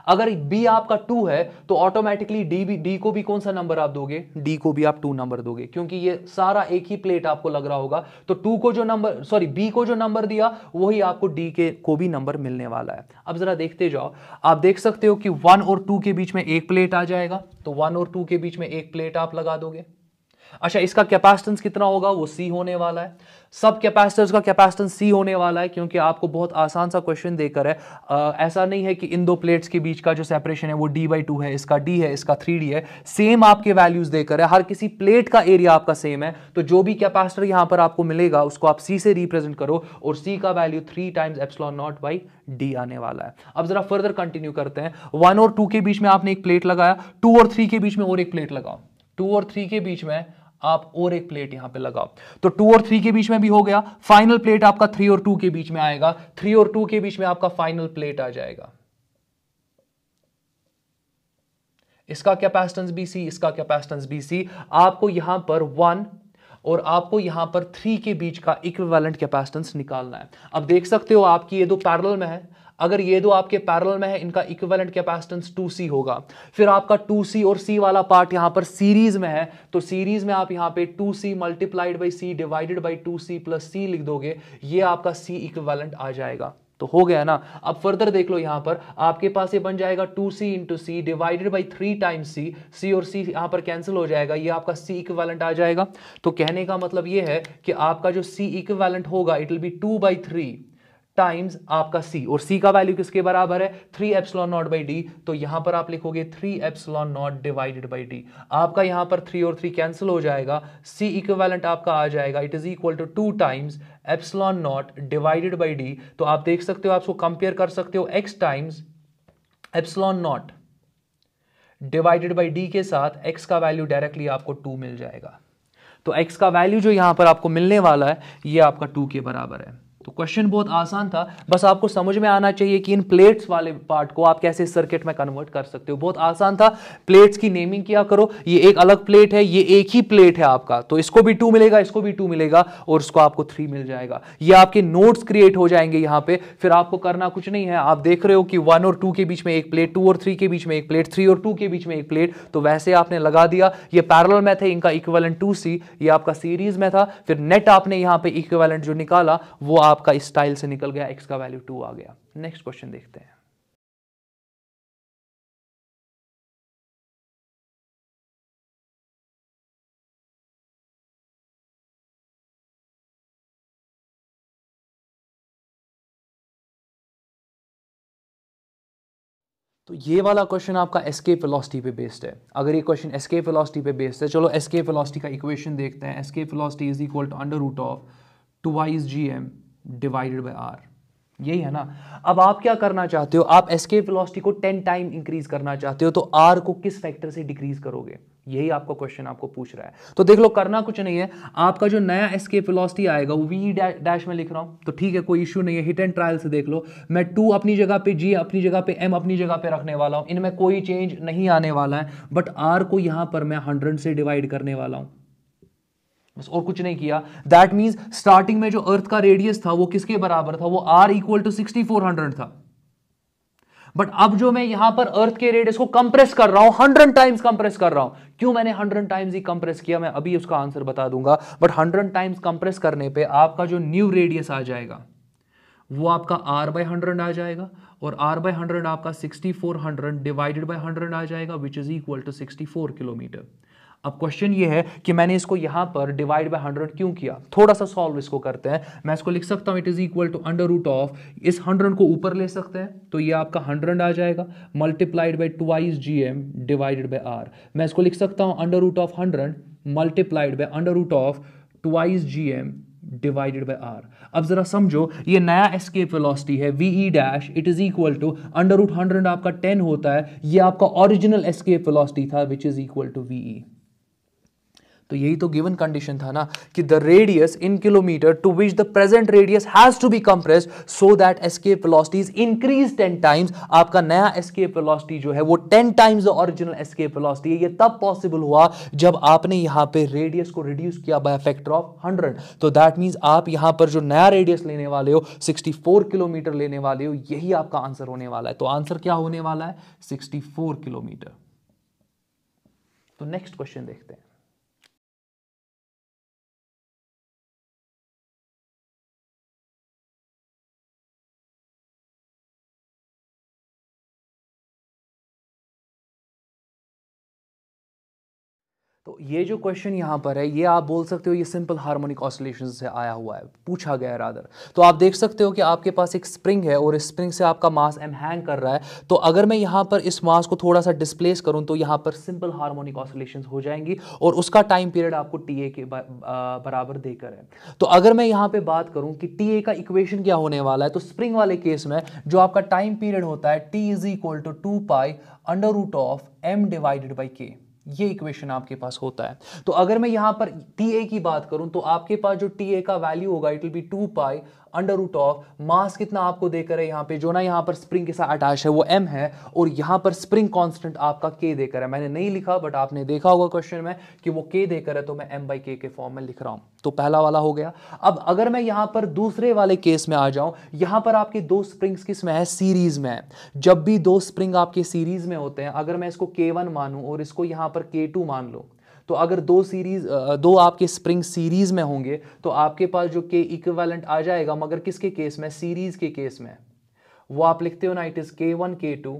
अगर B आपका 2 है तो ऑटोमेटिकली D को भी कौन सा नंबर आप दोगे? D को भी आप 2 नंबर दोगे, क्योंकि ये सारा एक ही प्लेट आपको लग रहा होगा। तो B को जो नंबर दिया वही आपको D को भी नंबर मिलने वाला है। अब जरा देखते जाओ, आप देख सकते हो कि 1 और 2 के बीच में एक प्लेट आ जाएगा, तो 1 और 2 के बीच में एक प्लेट आप लगा दोगे। अच्छा, इसका कैपेसिटेंस कितना होगा, वो C होने वाला है। सब कैपेसिटर्स का कैपेसिटेंस C होने वाला है, क्योंकि आपको बहुत आसान सा क्वेश्चन देकर है। ऐसा नहीं है कि इन दो प्लेट्स के बीच का जो सेपरेशन है वो D/2 है, इसका D है, इसका 3D है। सेम आपके वैल्यूज देकर है, हर किसी प्लेट का एरिया आपका सेम है, तो जो भी कैपेसिटर यहां पर आपको मिलेगा उसको आप C से रिप्रेजेंट करो, और C का value 3 times epsilon not by D आने वाला है। अब जरा फर्दर कंटिन्यू करते हैं। 1 और 2 के बीच में आपने एक प्लेट लगाया, 2 और 3 के बीच में और एक प्लेट लगाओ, 2 और 3 के बीच में आप और एक प्लेट यहां पे लगाओ, तो 2 और 3 के बीच में भी हो गया। फाइनल प्लेट आपका 3 और 2 के बीच में आएगा, 3 और 2 के बीच में आपका फाइनल प्लेट आ जाएगा। इसका कैपेसिटेंस भी C, इसका कैपेसिटेंस भी C। आपको यहां पर 1 और आपको यहां पर 3 के बीच का इक्विवेलेंट कैपेसिटेंस निकालना है। अब देख सकते हो आपकी ये दो पैरेलल में है, अगर ये दो आपके पैरेलल में है, इनका इक्विवेलेंट कैपेसिटेंस 2C होगा। फिर आपका 2C और C वाला पार्ट यहां पर सीरीज में है, तो सीरीज में आप यहां पे 2C multiplied by C divided by 2C plus C लिख दोगे, ये आपका C इक्विवेलेंट आ जाएगा। तो हो गया ना। अब फर्दर देख लो, यहां पर आपके पास ये बन जाएगा 2C into C divided by 3 times C। C और C यहां पर कैंसिल हो जाएगा, ये आपका C इक्विवेलेंट आ जाएगा। तो कहने का मतलब ये है कि आपका जो C इक्विवेलेंट होगा इट विल बी 2/3 टाइम्स आपका C, और C का वैल्यू किसके बराबर है, 3 एप्सिलॉन नॉट बाई डी। तो यहां पर आप लिखोगे 3 epsilon naught divided by D. आपका यहां पर 3 और 3 कैंसिल हो जाएगा, C इक्विवेलेंट आपका आ जाएगा, it is equal to 2 times epsilon naught divided by D. तो आप देख सकते हो, आप इसको कंपेयर कर सकते हो x times epsilon naught divided by D के साथ, x का वैल्यू डायरेक्टली आपको 2 मिल जाएगा। तो x का वैल्यू जो यहां पर आपको मिलने वाला है ये आपका 2 के बराबर है। तो क्वेश्चन बहुत आसान था, बस आपको समझ में आना चाहिए कि इन प्लेट्स वाले पार्ट को आप कैसे सर्किट में कन्वर्ट कर सकते हो। बहुत आसान था। प्लेट्स की नेमिंग किया करो, ये एक अलग प्लेट है, ये एक ही प्लेट है आपका, तो इसको भी 2 मिलेगा, इसको भी 2 मिलेगा, और इसको आपको 3 मिल जाएगा। ये आपके नोट्स क्रिएट हो जाएंगे यहां पे। फिर आपको करना कुछ नहीं है, आप देख रहे हो कि 1 और 2 के बीच में एक प्लेट, 2 और 3 के बीच में एक प्लेट, 3 और 2 के बीच में एक प्लेट, तो वैसे आपने लगा दिया। ये पैरेलल में थे, इनका इक्विवेलेंट 2C, ये आपका सीरीज में था। फिर नेट आपने यहां पे इक्विवेलेंट जो निकाला वो आपका इस स्टाइल से निकल गया, x का वैल्यू 2 आ गया। नेक्स्ट क्वेश्चन देखते हैं। तो ये वाला क्वेश्चन आपका एस्केप वेलोसिटी पे बेस्ड है। अगर ये क्वेश्चन एस्केप वेलोसिटी पे बेस्ड है, चलो एस्केप वेलोसिटी का इक्वेशन देखते हैं। Escape velocity is equal to under root of 2 gm divided by r, यही है ना। अब आप क्या करना चाहते हो, आप एस्केप वेलोसिटी को 10 टाइम इंक्रीज करना चाहते हो, तो r को किस फैक्टर से डिक्रीज करोगे, यही आपका क्वेश्चन आपको पूछ रहा है। तो देख लो, करना कुछ नहीं है, आपका जो नया एस्केप वेलोसिटी आएगा वो v डैश में लिख रहा हूं, तो ठीक है, कोई इश्यू नहीं है। हिट एंड ट्रायल से देख लो, मैं 2 अपनी जगह पे, g अपनी जगह पे, m अपनी जगह पे रखने वाला हूं, इनमें कोई चेंज नहीं आने वाला है। बट r को यहां पर मैं 100 से डिवाइड करने वाला हूं, बस, और कुछ नहीं किया। दैट मींस स्टार्टिंग में जो अर्थ का रेडियस था वो किसके बराबर था, वो r इक्वल टू 6400 था। बट अब जो मैं यहां पर अर्थ के रेडियस को कंप्रेस कर रहा हूं, 100 टाइम्स कंप्रेस कर रहा हूं। क्यों मैंने 100 टाइम्स ही कंप्रेस किया, मैं अभी उसका आंसर बता दूंगा। बट 100 टाइम्स कंप्रेस करने पे आपका जो न्यू रेडियस आ जाएगा वो आपका r/100 आ जाएगा, और r/100 आपका 6400 डिवाइडेड बाय 100 आ जाएगा, which is equal to 64 kilometre. अब क्वेश्चन ये है कि मैंने इसको यहां पर डिवाइड बाय 100 क्यों किया, थोड़ा सा सॉल्व इसको करते हैं। मैं इसको लिख सकता हूं, it is equal to under root of, इस 100 को ऊपर ले सकते हैं, तो ये आपका 100 आ जाएगा, multiplied by 2 gm divided by r। मैं इसको लिख सकता हूं under root of 100 multiplied by under root of 2 gm divided by r। अब जरा समझो, ये नया एस्केप वेलोसिटी है ve dash, it is equal to under root 100 आपका 10 होता है, ये आपका ओरिजिनल एस्केप वेलोसिटी था, which is equal to ve। तो यही तो गिवन कंडीशन था ना, कि the radius in kilometre to which the present radius has to be compressed so that escape velocity is increase 10 times. आपका नया एस्केप वेलोसिटी जो है वो 10 times the original escape velocity है। ये तब पॉसिबल हुआ जब आपने यहां पे रेडियस को रिड्यूस किया बाय फैक्टर ऑफ 100। तो दैट मींस आप यहां पर जो नया रेडियस लेने वाले हो, 64 किलोमीटर लेने वाले हो, यही आपका आंसर होने वाला है। तो आंसर क्या होने वाला है, 64 किलोमीटर। तो नेक्स्ट क्वेश्चन देखते हैं। तो ये जो क्वेश्चन यहाँ पर है, ये आप बोल सकते हो ये सिंपल हार्मोनिक ऑसिलेशन से आया हुआ है, पूछा गया है रादर। तो आप देख सकते हो कि आपके पास एक स्प्रिंग है और इस स्प्रिंग से आपका मास एम हैंग कर रहा है। तो अगर मैं यहाँ पर इस मास को थोड़ा सा डिस्प्लेस करूँ तो यहाँ पर सिंपल हार्मोनिक ऑसिलेशन हो जाएंगी और उसका टाइम पीरियड आपको टी ए के बराबर देकर है। तो अगर मैं यहाँ पे बात करूँ कि टी ए का इक्वेशन क्या होने वाला है, तो स्प्रिंग वाले केस में जो आपका टाइम पीरियड होता है T is equal to 2 pi under root of M divided by K, ये इक्वेशन आपके पास होता है। तो अगर मैं यहां पर टी ए की बात करूं तो आपके पास जो टी ए का वैल्यू होगा it will be 2 pi under root of mass कितना आपको देकर है यहाँ पे, जो ना यहाँ पर स्प्रिंग के साथ अटैच है वो m है, और यहाँ पर स्प्रिंग कांस्टेंट आपका k देकर है। मैंने नहीं लिखा बट आपने देखा होगा क्वेश्चन में कि वो k देकर है, तो मैं m बाई के फॉर्म में लिख रहा हूं। तो पहला वाला हो गया। अब अगर मैं यहाँ पर दूसरे वाले केस में आ जाऊं, यहाँ पर आपके दो स्प्रिंग्स किस में है, सीरीज में है। जब भी दो स्प्रिंग आपके सीरीज में होते हैं, अगर मैं इसको k1 मानूं और इसको यहाँ पर k2 मान लो, तो अगर दो आपके स्प्रिंग सीरीज में होंगे तो आपके पास जो के इक्विवेलेंट आ जाएगा, मगर किसके केस में, सीरीज के केस में, वो आप लिखते हो ना, it is k1 k2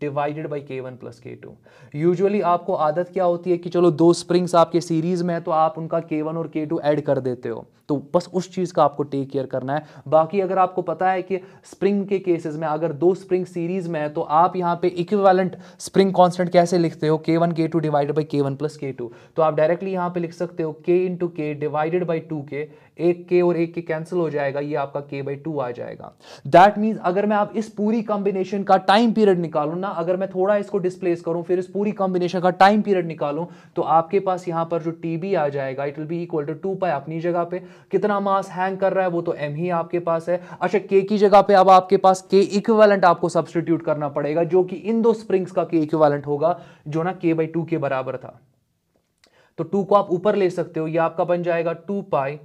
divided by k1 plus k2। Usually आपको आदत क्या होती है कि चलो दो स्प्रिंग्स आपके सीरीज में है तो आप उनका k1 और k2 ऐड कर देते हो, तो बस उस चीज का आपको टेक केयर करना है। बाकी अगर आपको पता है कि स्प्रिंग के केसेस में अगर दो स्प्रिंग सीरीज में है तो आप यहां पे इक्विवेलेंट स्प्रिंग कांस्टेंट कैसे लिखते हो, k1 k2 divided by k1 plus k2। तो आप डायरेक्टली यहां पे लिख सकते हो k इंटू के डिवाइडेड बाई 2k, एक k और एक k कैंसिल हो जाएगा, ये आपका k बाई 2 आ जाएगा। दैट मीन्स अगर मैं आप इस पूरी कॉम्बिनेशन का टाइम पीरियड निकालूं ना, अगर मैं थोड़ा इसको डिस्प्लेस करूं फिर इस पूरी कॉम्बिनेशन का टाइम पीरियड निकालूं, तो आपके पास यहां पर जो टीबी आ जाएगा it will be equal to 2 pi अपनी जगह पे, कितना मास हैंग कर रहा है वो तो m ही आपके पास है। अच्छा, k की जगह पे अब आपके पास k इक्विवेलेंट आपको सब्स्टिट्यूट करना पड़ेगा, जो कि इन दो स्प्रिंग्स का k इक्विवेलेंट होगा, जो ना k बाई 2 के बराबर था। तो 2 को आप ऊपर ले सकते हो, ये आपका बन जाएगा 2 pi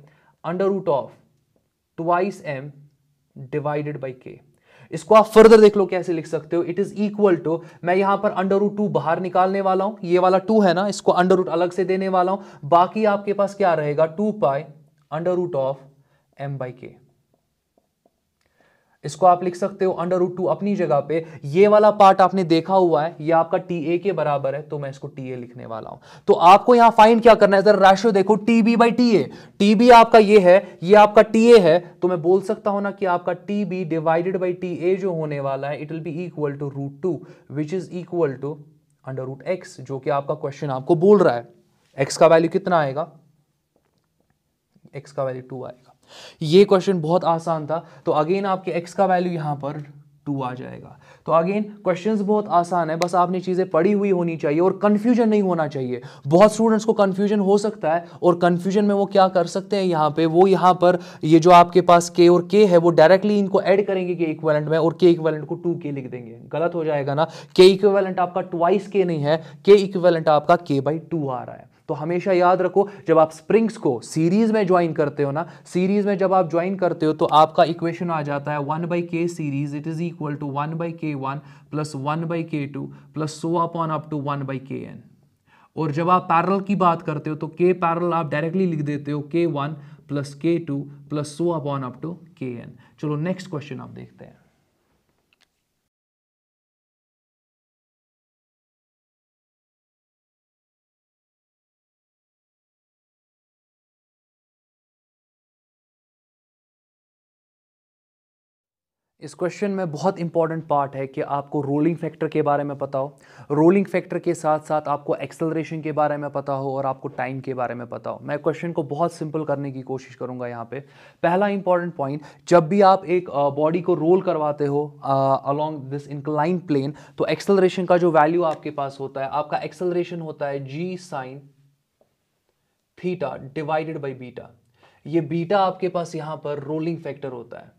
under root of twice m divided by k। इसको आप फर्दर देख लो कैसे लिख सकते हो, इट इज इक्वल टू, मैं यहां पर अंडर रूट 2 बाहर निकालने वाला हूं, ये वाला 2 है ना, इसको अंडर रूट अलग से देने वाला हूं, बाकी आपके पास क्या रहेगा 2 pi under root of m by K. इसको आप लिख सकते हो अंडर रूट 2 अपनी जगह पे, ये वाला पार्ट आपने देखा हुआ है, ये आपका टी ए के बराबर है, तो मैं इसको टी ए लिखने वाला हूं। तो आपको यहां फाइंड क्या करना है, जरा रेशियो देखो, TB by T A. TB आपका ये है, ये आपका टी ए है, तो मैं बोल सकता हूं ना कि आपका TB divided by T A जो होने वाला है it will be equal to root 2 which is equal to under root X, जो कि आपका क्वेश्चन आपको बोल रहा है। एक्स का वैल्यू कितना आएगा, एक्स का वैल्यू 2 आएगा। ये क्वेश्चन बहुत आसान था, तो अगेन आपके x का वैल्यू यहां पर 2 आ जाएगा। तो अगेन क्वेश्चंस बहुत आसान है, बस आपने चीजें पढ़ी हुई होनी चाहिए और कंफ्यूजन नहीं होना चाहिए। बहुत स्टूडेंट्स को कंफ्यूजन हो सकता है, और कंफ्यूजन में वो क्या कर सकते हैं, यहां पे वो यहां पर ये जो आपके पास k और k है वो डायरेक्टली इनको ऐड करेंगे k इक्विवेलेंट में, और k इक्विवेलेंट को 2k लिख देंगे। गलत हो जाएगा ना, k इक्विवेलेंट आपका ट्वाइस k नहीं है, k इक्विवेलेंट आपका k बाई 2 आ रहा है। तो हमेशा याद रखो, जब आप स्प्रिंग्स को सीरीज में ज्वाइन करते हो ना, सीरीज में जब आप ज्वाइन करते हो तो आपका इक्वेशन आ जाता है 1 by K series it is equal to 1 by k1 plus 1 by k2 plus so upon up to 1 by kn। और जब आप पैरेलल की बात करते हो तो k पैरेलल आप डायरेक्टली लिख देते हो k1 plus k2 plus so upon up to kn। चलो नेक्स्ट क्वेश्चन आप देखते हैं। इस क्वेश्चन में बहुत इंपॉर्टेंट पार्ट है कि आपको रोलिंग फैक्टर के बारे में पता हो, रोलिंग फैक्टर के साथ साथ आपको एक्सेलरेशन के बारे में पता हो, और आपको टाइम के बारे में पता हो। मैं क्वेश्चन को बहुत सिंपल करने की कोशिश करूंगा यहाँ पे। पहला इंपॉर्टेंट पॉइंट, जब भी आप एक बॉडी को रोल करवाते हो अलोंग दिस इंक्लाइन प्लेन, तो एक्सेलरेशन का जो वैल्यू आपके पास होता है, आपका एक्सेलरेशन होता है g sine theta divided by beta. ये बीटा आपके पास यहां पर रोलिंग फैक्टर होता है।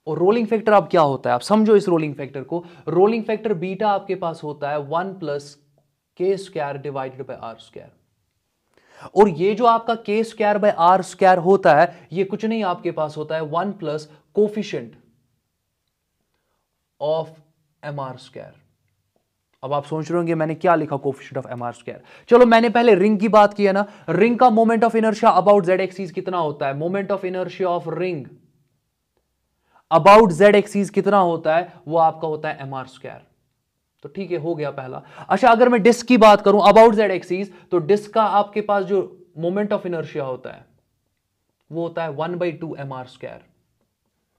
और रोलिंग फैक्टर अब क्या होता है, आप समझो इस रोलिंग फैक्टर को। रोलिंग फैक्टर बीटा आपके पास होता है 1 plus K square divided by R square. और ये जो आपका के स्क्वायर बाय आर स्क्वायर होता है, ये कुछ नहीं आपके पास होता है 1 plus coefficient of M R square. अब आप सोच रहे होंगे मैंने क्या लिखा coefficient of M R square. चलो मैंने पहले रिंग की बात की है ना, रिंग का moment of inertia about Z axis कितना होता है, moment of inertia of ring about Z axis कितना होता है, वो आपका होता है एम आर स्क्वायर। तो ठीक है, हो गया पहला। अच्छा, अगर मैं डिस्क की बात करूं अबाउट जेड एक्सिस, तो डिस्क का आपके पास जो मोमेंट ऑफ इनर्शिया होता है वो होता है 1/2 mr²,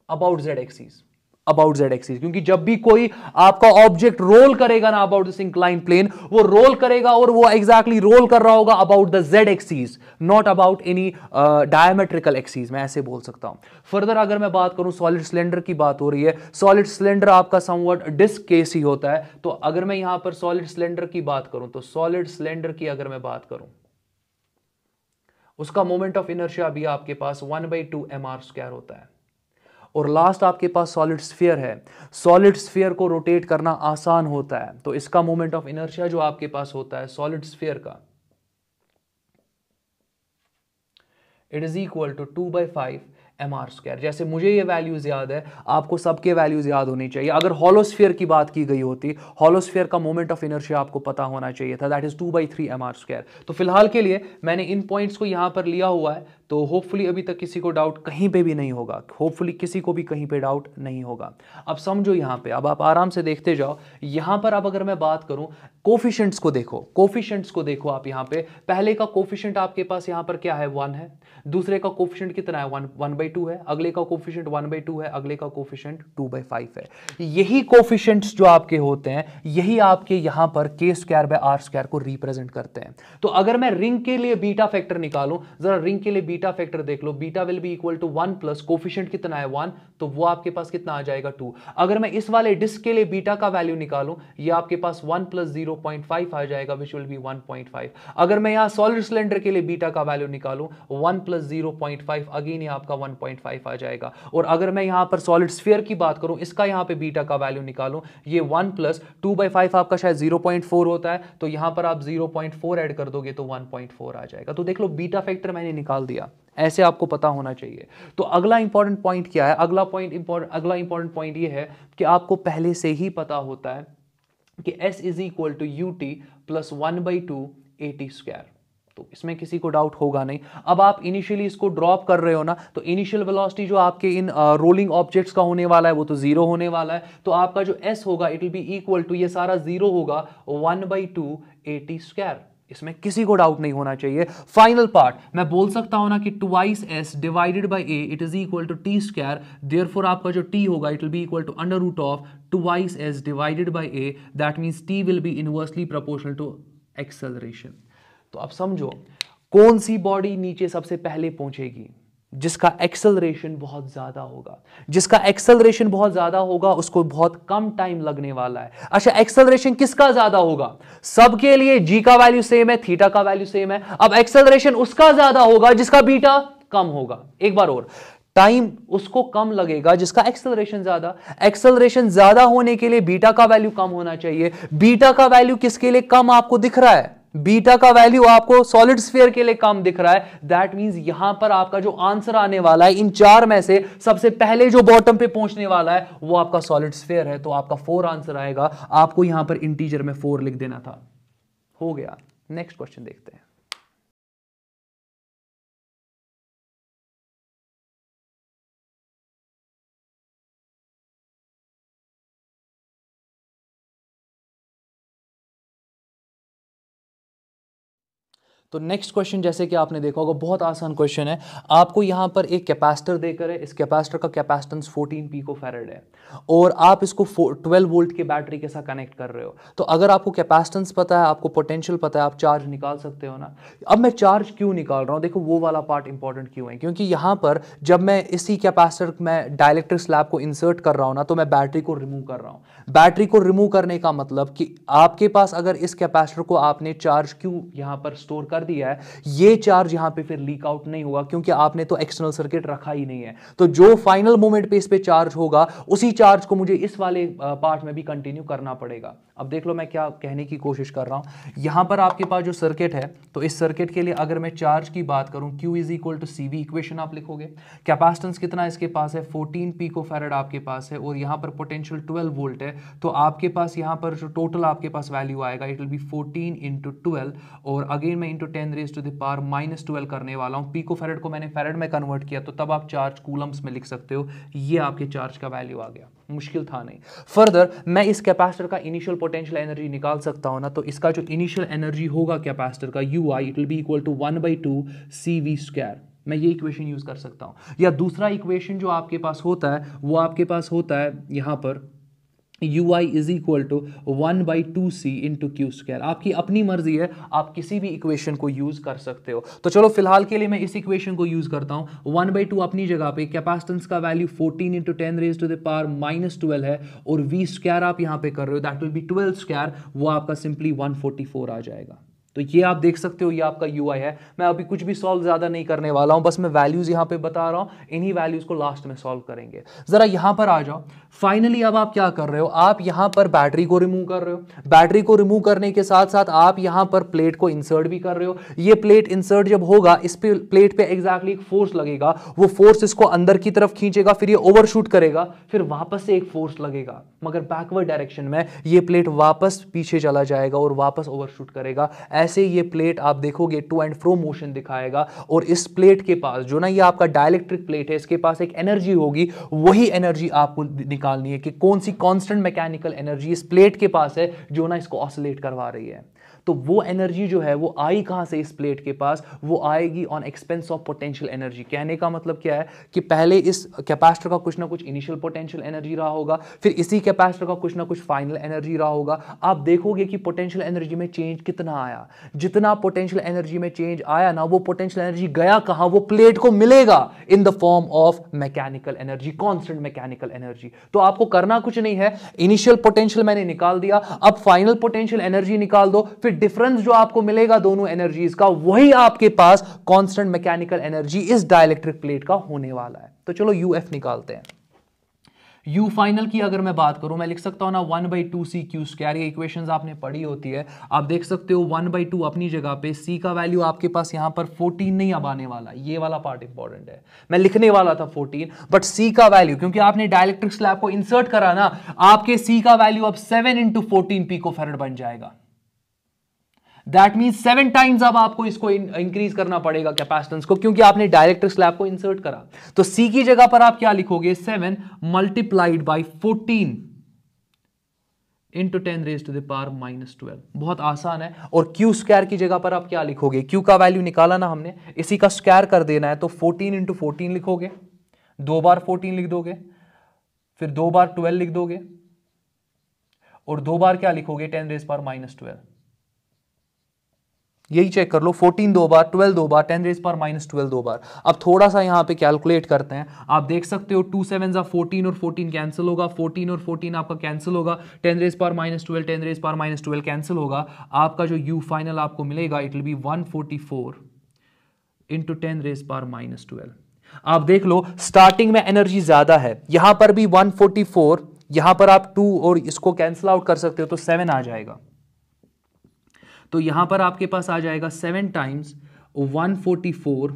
about Z axis, about Z axis. क्योंकि जब भी कोई आपका ऑब्जेक्ट रोल करेगा ना अबाउट दिस इंक्लाइन प्लेन, वो रोल करेगा और वो एग्जैक्टली रोल कर रहा होगा about the Z axis, not about any diametrical axis, मैं ऐसे बोल सकता हूं। फर्दर अगर मैं बात करूं, सॉलिड सिलेंडर की बात हो रही है, सॉलिड सिलेंडर आपका समवट डिस्क केस ही होता है। तो अगर मैं यहां पर सॉलिड सिलेंडर की बात करूं, तो सॉलिड सिलेंडर की अगर मैं बात करूं, उसका मोमेंट ऑफ इनर्शिया भी आपके पास 1/2 mr² होता है। और लास्ट आपके पास सॉलिड स्फीयर है। सॉलिड स्फीयर को रोटेट करना आसान होता है, तो इसका मोमेंट ऑफ इनर्शिया जो आपके पास होता है सॉलिड स्फीयर का, it is equal to 2/5 mr²। जैसे मुझे ये वैल्यूज याद है, आपको सबके वैल्यूज याद होनी चाहिए। अगर हॉलोस्फीयर की बात की गई होती, हॉलोस्फीयर का मोमेंट ऑफ इनर्शिया आपको पता होना चाहिए था, दैट इज 2/3 mr²। तो फिलहाल के लिए मैंने इन पॉइंट्स को यहां पर लिया हुआ है, तो होपफुली अभी तक किसी को डाउट कहीं पे भी नहीं होगा, होपफुली किसी को भी कहीं पे डाउट नहीं होगा। अब समझो यहां पे, अब आप आराम से देखते जाओ। यहां पर अब अगर मैं बात करूं, कोफिशिएंट्स को देखो, कोफिशिएंट्स को देखो आप यहां पे। पहले का कोफिशिएंट आपके पास यहां पर क्या है, 1 है। दूसरे का कोफिशिएंट कितना है, 1/2 है। अगले का कोफिशिएंट 1/2 है। अगले का कोफिशिएंट 2/5 है। यही कोफिशिएंट्स जो आपके होते हैं, यही आपके यहां पर k²/r² को रिप्रेजेंट करते हैं। तो अगर मैं रिंग के लिए बीटा फैक्टर निकालूं, जरा रिंग के लिए बीटा फैक्टर देख लो, beta will be equal to 1 plus coefficient कितना है 1, तो वो आपके पास कितना आ जाएगा 2। अगर मैं इस वाले डिस्क के लिए बीटा का वैल्यू निकालूं, ये आपके पास 1 प्लस 0.5 आ जाएगा, विच विल बी 1.5। अगर मैं यहां सॉलिड सिलेंडर के लिए बीटा का वैल्यू निकालूं, 1 प्लस 0.5, अगेन ये आपका 1.5 आ जाएगा। और अगर मैं यहां पर सॉलिड स्फीयर की बात करूं, इसका यहां पे बीटा का वैल्यू निकालूं, ये 1 प्लस 2/5 आपका शायद 0.4 होता है, तो यहां पर आप 0.4 ऐड कर दोगे तो 1.4 आ जाएगा। तो देख लो, बीटा फैक्टर मैंने निकाल दिया, ऐसे आपको पता होना चाहिए। तो अगला इंपॉर्टेंट पॉइंट क्या है, अगला इंपॉर्टेंट पॉइंट ये है कि आपको पहले से ही पता होता है कि S is equal to ut plus 1/2 at²। तो इसमें किसी को डाउट होगा नहीं। अब आप इनिशियली इसको ड्रॉप कर रहे हो ना, तो इनिशियल वेलोसिटी जो आपके इन रोलिंग ऑब्जेक्ट्स का होने वाला है वो तो 0 होने वाला है। तो आपका जो S होगा it will be equal to, ये सारा 0 होगा 1/2 at²। इसमें किसी को डाउट नहीं होना चाहिए। फाइनल पार्ट मैं बोल सकता हूं ना कि twice S divided by A it is equal to t²। Therefore आपका जो t होगा it will be equal to under root of twice S divided by A, that means t will be inversely proportional to acceleration. तो अब समझो कौन सी body नीचे सबसे पहले पहुंचेगी, जिसका एक्सेलरेशन बहुत ज्यादा होगा। जिसका एक्सेलरेशन बहुत ज्यादा होगा उसको बहुत कम टाइम लगने वाला है। अच्छा, एक्सेलरेशन किसका ज्यादा होगा, सबके लिए g का वैल्यू सेम है, थीटा का वैल्यू सेम है। अब एक्सेलरेशन उसका ज्यादा होगा जिसका बीटा कम होगा। एक बार और, टाइम उसको कम लगेगा जिसका एक्सेलरेशन ज्यादा। एक्सेलरेशन ज्यादा होने के लिए बीटा का वैल्यू कम होना चाहिए। बीटा का वैल्यू किसके लिए कम आपको दिख रहा है, बीटा का वैल्यू आपको सॉलिड स्फीयर के लिए कम दिख रहा है। दैट मींस यहां पर आपका जो आंसर आने वाला है, इन चार में से सबसे पहले जो बॉटम पे पहुंचने वाला है वो आपका सॉलिड स्फीयर है। तो आपका 4 आंसर आएगा। आपको यहां पर इंटीजर में 4 लिख देना था। हो गया। नेक्स्ट क्वेश्चन देखते हैं। तो नेक्स्ट क्वेश्चन, जैसे कि आपने देखा होगा, बहुत आसान क्वेश्चन है। आपको यहां पर एक कैपेसिटर देकर है, इस कैपेसिटर का कैपेसिटेंस 14 पिकोफैरेड है और आप इसको 12 वोल्ट के बैटरी के साथ कनेक्ट कर रहे हो। तो अगर आपको कैपेसिटेंस पता है, आपको पोटेंशियल पता है, आप चार्ज निकाल सकते हो ना। अब मैं चार्ज क्यों निकाल रहा हूं, देखो वो वाला पार्ट इंपॉर्टेंट क्यों है, क्योंकि यहां पर जब मैं इसी कैपेसिटर में डाइलेक्ट्रिक स्लैब को इंसर्ट कर रहा हूं ना, तो मैं बैटरी को रिमूव कर रहा हूं। बैटरी को रिमूव करने का मतलब कि आपके पास अगर इस कैपेसिटर को आपने चार्ज क्यों यहां पर स्टोर कर दिया है, ये चार्ज यहां पे फिर लीक आउट नहीं होगा, क्योंकि आपने तो एक्सटर्नल सर्किट रखा ही नहीं है। तो जो फाइनल मोमेंट पे इस पे चार्ज होगा, उसी चार्ज को मुझे इस वाले पार्ट में भी कंटिन्यू करना पड़ेगा। अब देख लो मैं क्या कहने की कोशिश कर रहा हूं। यहां पर आपके पास जो सर्किट है, तो इस सर्किट के लिए अगर मैं चार्ज की बात करूं, Q is equal to CV, equation आप लिखोगे। कैपेसिटेंस कितना इसके पास है, 14 पिकोफैरेड आपके पास है, और यहां पर पोटेंशियल 12 वोल्ट है। तो आपके पास यहां पर जो टोटल आपके पास वैल्यू आएगा, इट विल बी 14 × 12, और अगेन मैं × इंटू 10⁻⁻12 करने वाला हूं। पिको फेरेड को मैंने फेरेड में कन्वर्ट किया, तो तब आप चार्ज कूलम्स में लिख सकते हो। ये आपके चार्ज का वैल्यू आ गया, मुश्किल था नहीं। फर्दर मैं इस कैपेसिटर का इनिशियल पोटेंशियल एनर्जी निकाल सकता हूं ना, तो इसका जो इनिशियल एनर्जी होगा कैपेसिटर का UI, it will be equal to 1/2 CV²। मैं ये इक्वेशन यूज कर सकता हूं। या दूसरा इक्वेशन जो आपके पास होता है वो आपके पास होता है यहां पर UI is equal to 1/2C into Q²। आपकी अपनी मर्जी है, आप किसी भी इक्वेशन को यूज कर सकते हो। तो चलो फिलहाल के लिए मैं इस इक्वेशन को यूज करता हूं। 1/2 अपनी जगह पे, कैपेसिटेंस का वैल्यू 14 इंटू 10⁻⁻12 है, और V² आप यहां पे कर रहे हो, दैट विल बी 12², वो आपका सिंपली 144 आ जाएगा। तो ये आप देख सकते हो, ये आपका UI है। मैं अभी कुछ भी सॉल्व ज्यादा नहीं करने वाला हूं, बस मैं वैल्यूज यहां पे बता रहा हूं, इन्हीं वैल्यूज को लास्ट में सॉल्व करेंगे। जरा यहां पर आ जाओ। फाइनली अब आप क्या कर रहे हो, आप यहां पर बैटरी को रिमूव कर रहे हो। बैटरी को रिमूव करने के साथ साथ आप यहां पर प्लेट को इंसर्ट भी कर रहे हो। ये प्लेट इंसर्ट जब होगा, इस पे प्लेट पे एग्जैक्टली एक फोर्स लगेगा, वो फोर्स इसको अंदर की तरफ खींचेगा, फिर ये ओवरशूट करेगा, फिर वापस से एक फोर्स लगेगा, मगर बैकवर्ड डायरेक्शन में। ये प्लेट वापस पीछे चला जाएगा और वापस ओवरशूट करेगा। ऐसे ये प्लेट आप देखोगे टू एंड फ्रो मोशन दिखाएगा, और इस प्लेट के पास जो ना, ये आपका डाइलेक्ट्रिक प्लेट है, इसके पास एक एनर्जी होगी। वही एनर्जी आपको निकालनी है कि कौन सी कांस्टेंट मैकेनिकल एनर्जी इस प्लेट के पास है जो ना इसको ऑसिलेट करवा रही है। तो वो एनर्जी जो है वो आई कहां से इस प्लेट के पास, वो आएगी on expense of potential energy. कहने का मतलब क्या है कि पहले इस कैपेसिटर का कुछ ना कुछ इनिशियल पोटेंशियल एनर्जी रहा होगा, फिर इसी कैपेसिटर का कुछ ना कुछ फाइनल एनर्जी रहा होगा। आप देखोगे कि पोटेंशियल एनर्जी में चेंज कितना आया। जितना पोटेंशियल एनर्जी में चेंज आया ना, वो पोटेंशियल एनर्जी गया कहां, वो प्लेट को मिलेगा in the form of mechanical energy, constant mechanical energy. तो आपको करना कुछ नहीं है, इनिशियल पोटेंशियल मैंने निकाल दिया, अब फाइनल पोटेंशियल एनर्जी निकाल दो, फिर डिफरेंस जो आपको मिलेगा दोनों एनर्जीज का, वही आपके पास कांस्टेंट मैकेनिकल एनर्जी इस डाइलेक्ट्रिक प्लेट का होने वाला है। तो चलो UF निकालते हैं। U फाइनल की अगर मैं बात करूं, मैं लिख सकता हूं ना 1/2C Q²। ये इक्वेशंस आपने पढ़ी होती है, आप देख सकते हो 1/2 अपनी जगह पे। C का वैल्यू आपके पास यहां पर 14 नहीं अब आने वाला, ये वाला पार्ट इंपॉर्टेंट है। मैं लिखने वाला था 14, बट C का वैल्यू, क्योंकि आपने डाइलेक्ट्रिक स्लैब को इंसर्ट करा ना, आपके C का वैल्यू अब 7 इंटू 14 पिकोफैरेड बन जाएगा। दैट मीन 7 टाइम्स अब आपको इसको इंक्रीज करना पड़ेगा कैपेसिटेंस को, क्योंकि आपने डायरेक्ट स्लैब को इंसर्ट करा। तो C की जगह पर आप क्या लिखोगे, 7 मल्टीप्लाइड बाई 14 इंटू 10⁻⁻12। बहुत आसान है। और Q² की जगह पर आप क्या लिखोगे, Q का वैल्यू निकाला ना हमने, इसी का स्क्वायर कर देना है, तो 14 इंटू 14 लिखोगे, 2 बार 14 लिख दोगे, फिर 2 बार 12 लिख दोगे, और 2 बार क्या लिखोगे, 10⁻⁻12। यही चेक कर लो, 14 2 बार, 12 2 बार, 10⁻⁻12 2 बार। अब थोड़ा सा यहां पे कैलकुलेट करते हैं। आप देख सकते हो 2 7 14 और 14 कैंसिल होगा, 14 और 14 आपका कैंसिल होगा, 10⁻⁻12 10⁻⁻12 कैंसिल होगा। आपका जो U फाइनल आपको मिलेगा, इट विल बी 144 इंटू 10⁻⁻12। आप देख लो, स्टार्टिंग में एनर्जी ज्यादा है, यहां पर भी 144, यहां पर आप 2 और इसको कैंसिल आउट कर सकते हो, तो 7 आ जाएगा। तो यहां पर आपके पास आ जाएगा 7 टाइम्स 144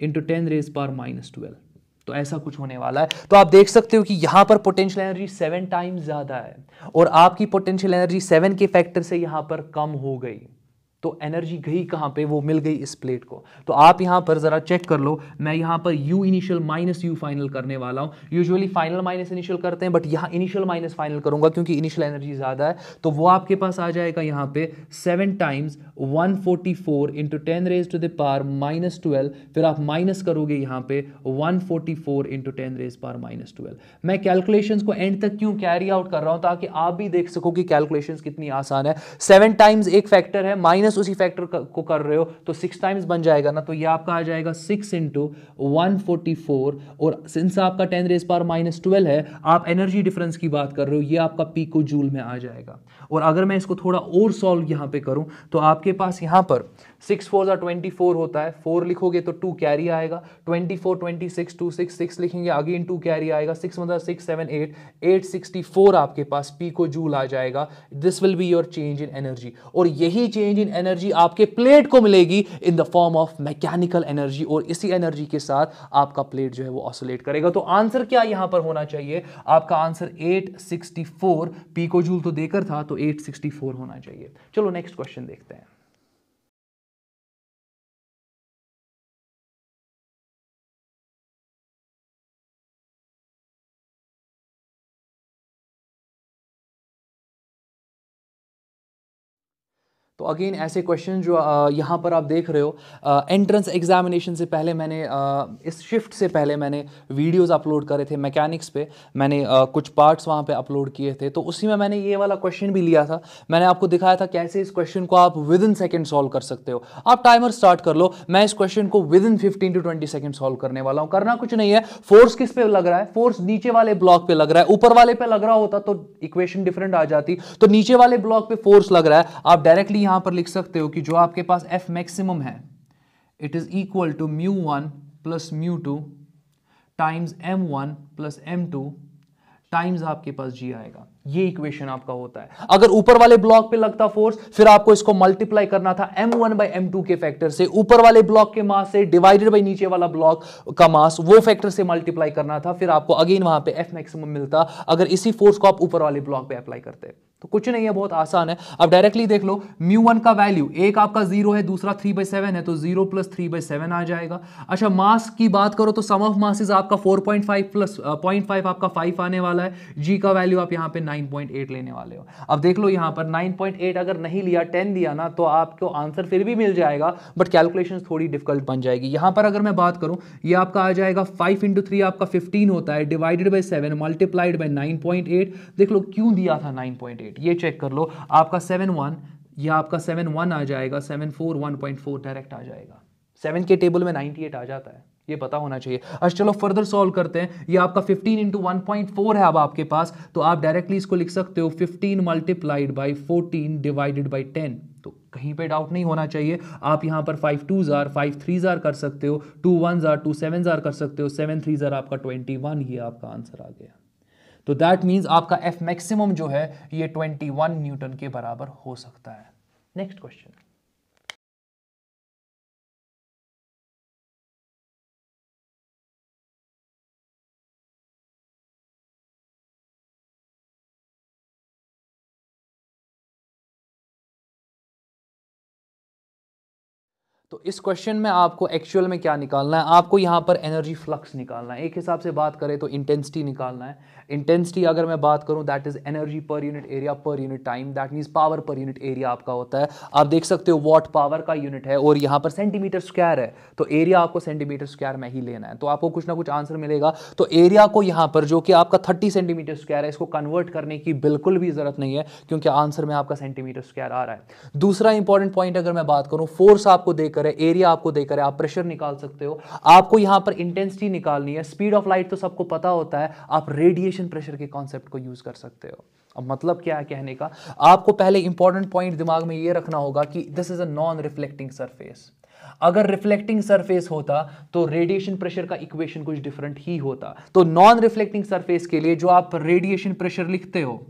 इंटू 10⁻⁻12। तो ऐसा कुछ होने वाला है। तो आप देख सकते हो कि यहां पर पोटेंशियल एनर्जी 7 टाइम्स ज्यादा है, और आपकी पोटेंशियल एनर्जी 7 के फैक्टर से यहां पर कम हो गई। तो एनर्जी गई कहां पे, वो मिल गई इस प्लेट को। तो आप यहां पर जरा चेक कर लो, मैं यहां पर U initial minus U final करने वाला हूं। यूजुअली फाइनल माइनस इनिशियल करते हैं, बट यहां इनिशियल माइनस फाइनल करूंगा, क्योंकि इनिशियल एनर्जी ज्यादा है। तो वो आपके पास आ जाएगा यहां पे 7 टाइम्स 144 इंटू 10⁻⁻12, फिर आप माइनस करोगे यहां पे 144 इंटू 10⁻⁻12। मैं कैलकुलेशंस को एंड तक क्यों कैरी आउट कर रहा हूं, ताकि आप भी देख सको कि कैलकुलेशंस कितनी आसान है। 7 टाइम्स एक फैक्टर है, माइनस उसी फैक्टर को कर रहे हो, तो 6 टाइम्स बन जाएगा ना। तो ये आपका आ जाएगा 6 इंटू 144, और सिंस आपका 10⁻⁻12 है, आप एनर्जी डिफरेंस की बात कर रहे हो, ये आपका पिको जूल में आ जाएगा। और अगर मैं इसको थोड़ा और सॉल्व यहां पे करूं, तो आपके पास यहां पर 6 4 24 होता है, 4 लिखोगे तो 2 कैरी आएगा, 24 26 2 6 6 लिखेंगे, अगेन 2 कैरी आएगा, 6 6 7 8 864 आपके पास पिको जूल आ जाएगा। This will be your change in energy, और यही चेंज इन एनर्जी आपके प्लेट को मिलेगी in the form of mechanical energy, और इसी एनर्जी के साथ आपका प्लेट जो है वो ऑसिलेट करेगा। तो आंसर क्या यहां पर होना चाहिए, आपका आंसर 864 पिको जूल तो देकर था, तो 864 होना चाहिए। चलो नेक्स्ट क्वेश्चन देखते हैं। तो अगेन ऐसे क्वेश्चन जो यहाँ पर आप देख रहे हो, एंट्रेंस एग्जामिनेशन से पहले मैंने इस शिफ्ट से पहले मैंने वीडियोस अपलोड करे थे मैकेनिक्स पे, मैंने कुछ पार्ट्स वहाँ पे अपलोड किए थे, तो उसी में मैंने ये वाला क्वेश्चन भी लिया था। मैंने आपको दिखाया था कैसे इस क्वेश्चन को आप विद इन सेकेंड सॉल्व कर सकते हो। आप टाइमर स्टार्ट कर लो, मैं इस क्वेश्चन को with in 15 to 20 second solve करने वाला हूँ। करना कुछ नहीं है, फोर्स किस पे लग रहा है, फोर्स नीचे वाले ब्लॉक पे लग रहा है, ऊपर वाले पे लग रहा होता तो इक्वेशन डिफरेंट आ जाती। तो नीचे वाले ब्लॉक पे फोर्स लग रहा है, आप डायरेक्टली यहां पर लिख सकते हो कि जो आपके पास F मैक्सिमम है it is equal to μ1 plus μ2 times m1 plus m2 times आपके पास G आएगा। ये इक्वेशन आपका होता है। अगर ऊपर वाले ब्लॉक पे लगता फोर्स, फिर आपको इसको मल्टीप्लाई करना था m1 बाई m2 के फैक्टर से, ऊपर वाले ब्लॉक के मास से डिवाइडेड बाई नीचे वाला ब्लॉक का मास, वो फैक्टर से मल्टीप्लाई करना था, फिर आपको अगेन वहां पे F मैक्सिमम मिलता अगर इसी फोर्स को आप ऊपर वाले ब्लॉक पे अप्लाई करते। तो कुछ नहीं है, बहुत आसान है। अब डायरेक्टली देख लो, μ1 का वैल्यू, एक आपका 0 है, दूसरा 3/7 है, तो 0 प्लस 3/7 आ जाएगा। अच्छा, मास की बात करो तो सम ऑफ मासेस आपका 4.5 प्लस 0.5 आपका 5 आने वाला है। जी का वैल्यू आप यहाँ पे 9.8 लेने वाले हो। अब देख लो यहाँ पर 9.8 अगर नहीं लिया, 10 दिया ना, तो आपको आंसर फिर भी मिल जाएगा, बट कैलकुलेशन थोड़ी डिफिकल्ट बन जाएगी। यहाँ पर अगर मैं बात करूँ, ये आपका आ जाएगा 5 × 3 आपका 15 होता है, डिवाइडेड बाई 7 मल्टीप्लाइड बाई 9.8। देख लो क्यों दिया था 9.8, ये चेक कर लो। आपका 7.1 या आपका 7.1 आ जाएगा, 7.4 1.4 डायरेक्ट आ जाएगा। 7 के टेबल में 98 आ जाता है, ये पता होना चाहिए। अच्छा चलो फर्दर सॉल्व करते हैं। ये आपका 15 × 1.4 है अब आपके पास, तो आप डायरेक्टली इसको लिख सकते हो 15 मल्टीप्लाइड बाई 14 डिवाइडेड बाई 10। तो कहीं पे डाउट नहीं होना चाहिए। आप यहां पर 5 2s are 5 3s are कर सकते हो, 2 1s are 2 7s are कर सकते हो, 7 3s are आपका 21। ये आपका आंसर आ गया। तो दैट मीन्स आपका F मैक्सिमम जो है ये 21 न्यूटन के बराबर हो सकता है। Next question. तो इस क्वेश्चन में आपको एक्चुअल में क्या निकालना है, आपको यहां पर एनर्जी फ्लक्स निकालना है। एक हिसाब से बात करें तो इंटेंसिटी निकालना है। इंटेंसिटी अगर मैं बात करूं, दैट इज एनर्जी पर unit area per unit time, that means power पर यूनिट एरिया आपका होता है। आप देख सकते हो वॉट पावर का यूनिट है और यहां पर सेंटीमीटर स्क्वायर है, तो एरिया आपको सेंटीमीटर स्क्वायर में ही लेना है, तो आपको कुछ ना कुछ आंसर मिलेगा। तो एरिया को यहां पर जो कि आपका 30 सेंटीमीटर स्क्वायर है, इसको कन्वर्ट करने की बिल्कुल भी जरूरत नहीं है, क्योंकि आंसर में आपका सेंटीमीटर स्क्वायर आ रहा है। दूसरा इंपॉर्टेंट पॉइंट अगर मैं बात करूं, फोर्स आपको देकर है, एरिया आपको देकर है, आप प्रेशर निकाल सकते हो। आपको यहां पर इंटेंसिटी निकालनी है। स्पीड ऑफ लाइट तो सबको पता होता है, आप रेडिएशन प्रेशर के कॉन्सेप्ट को यूज कर सकते हो। अब मतलब क्या है कहने का, आपको पहले इंपॉर्टेंट पॉइंट दिमाग में यह रखना होगा कि this is a non reflecting surface. अगर रिफ्लेक्टिंग सरफेस होता तो रेडिएशन प्रेशर का इक्वेशन कुछ डिफरेंट ही होता। तो नॉन रिफ्लेक्टिंग सरफेस के लिए जो आप रेडिएशन प्रेशर लिखते हो,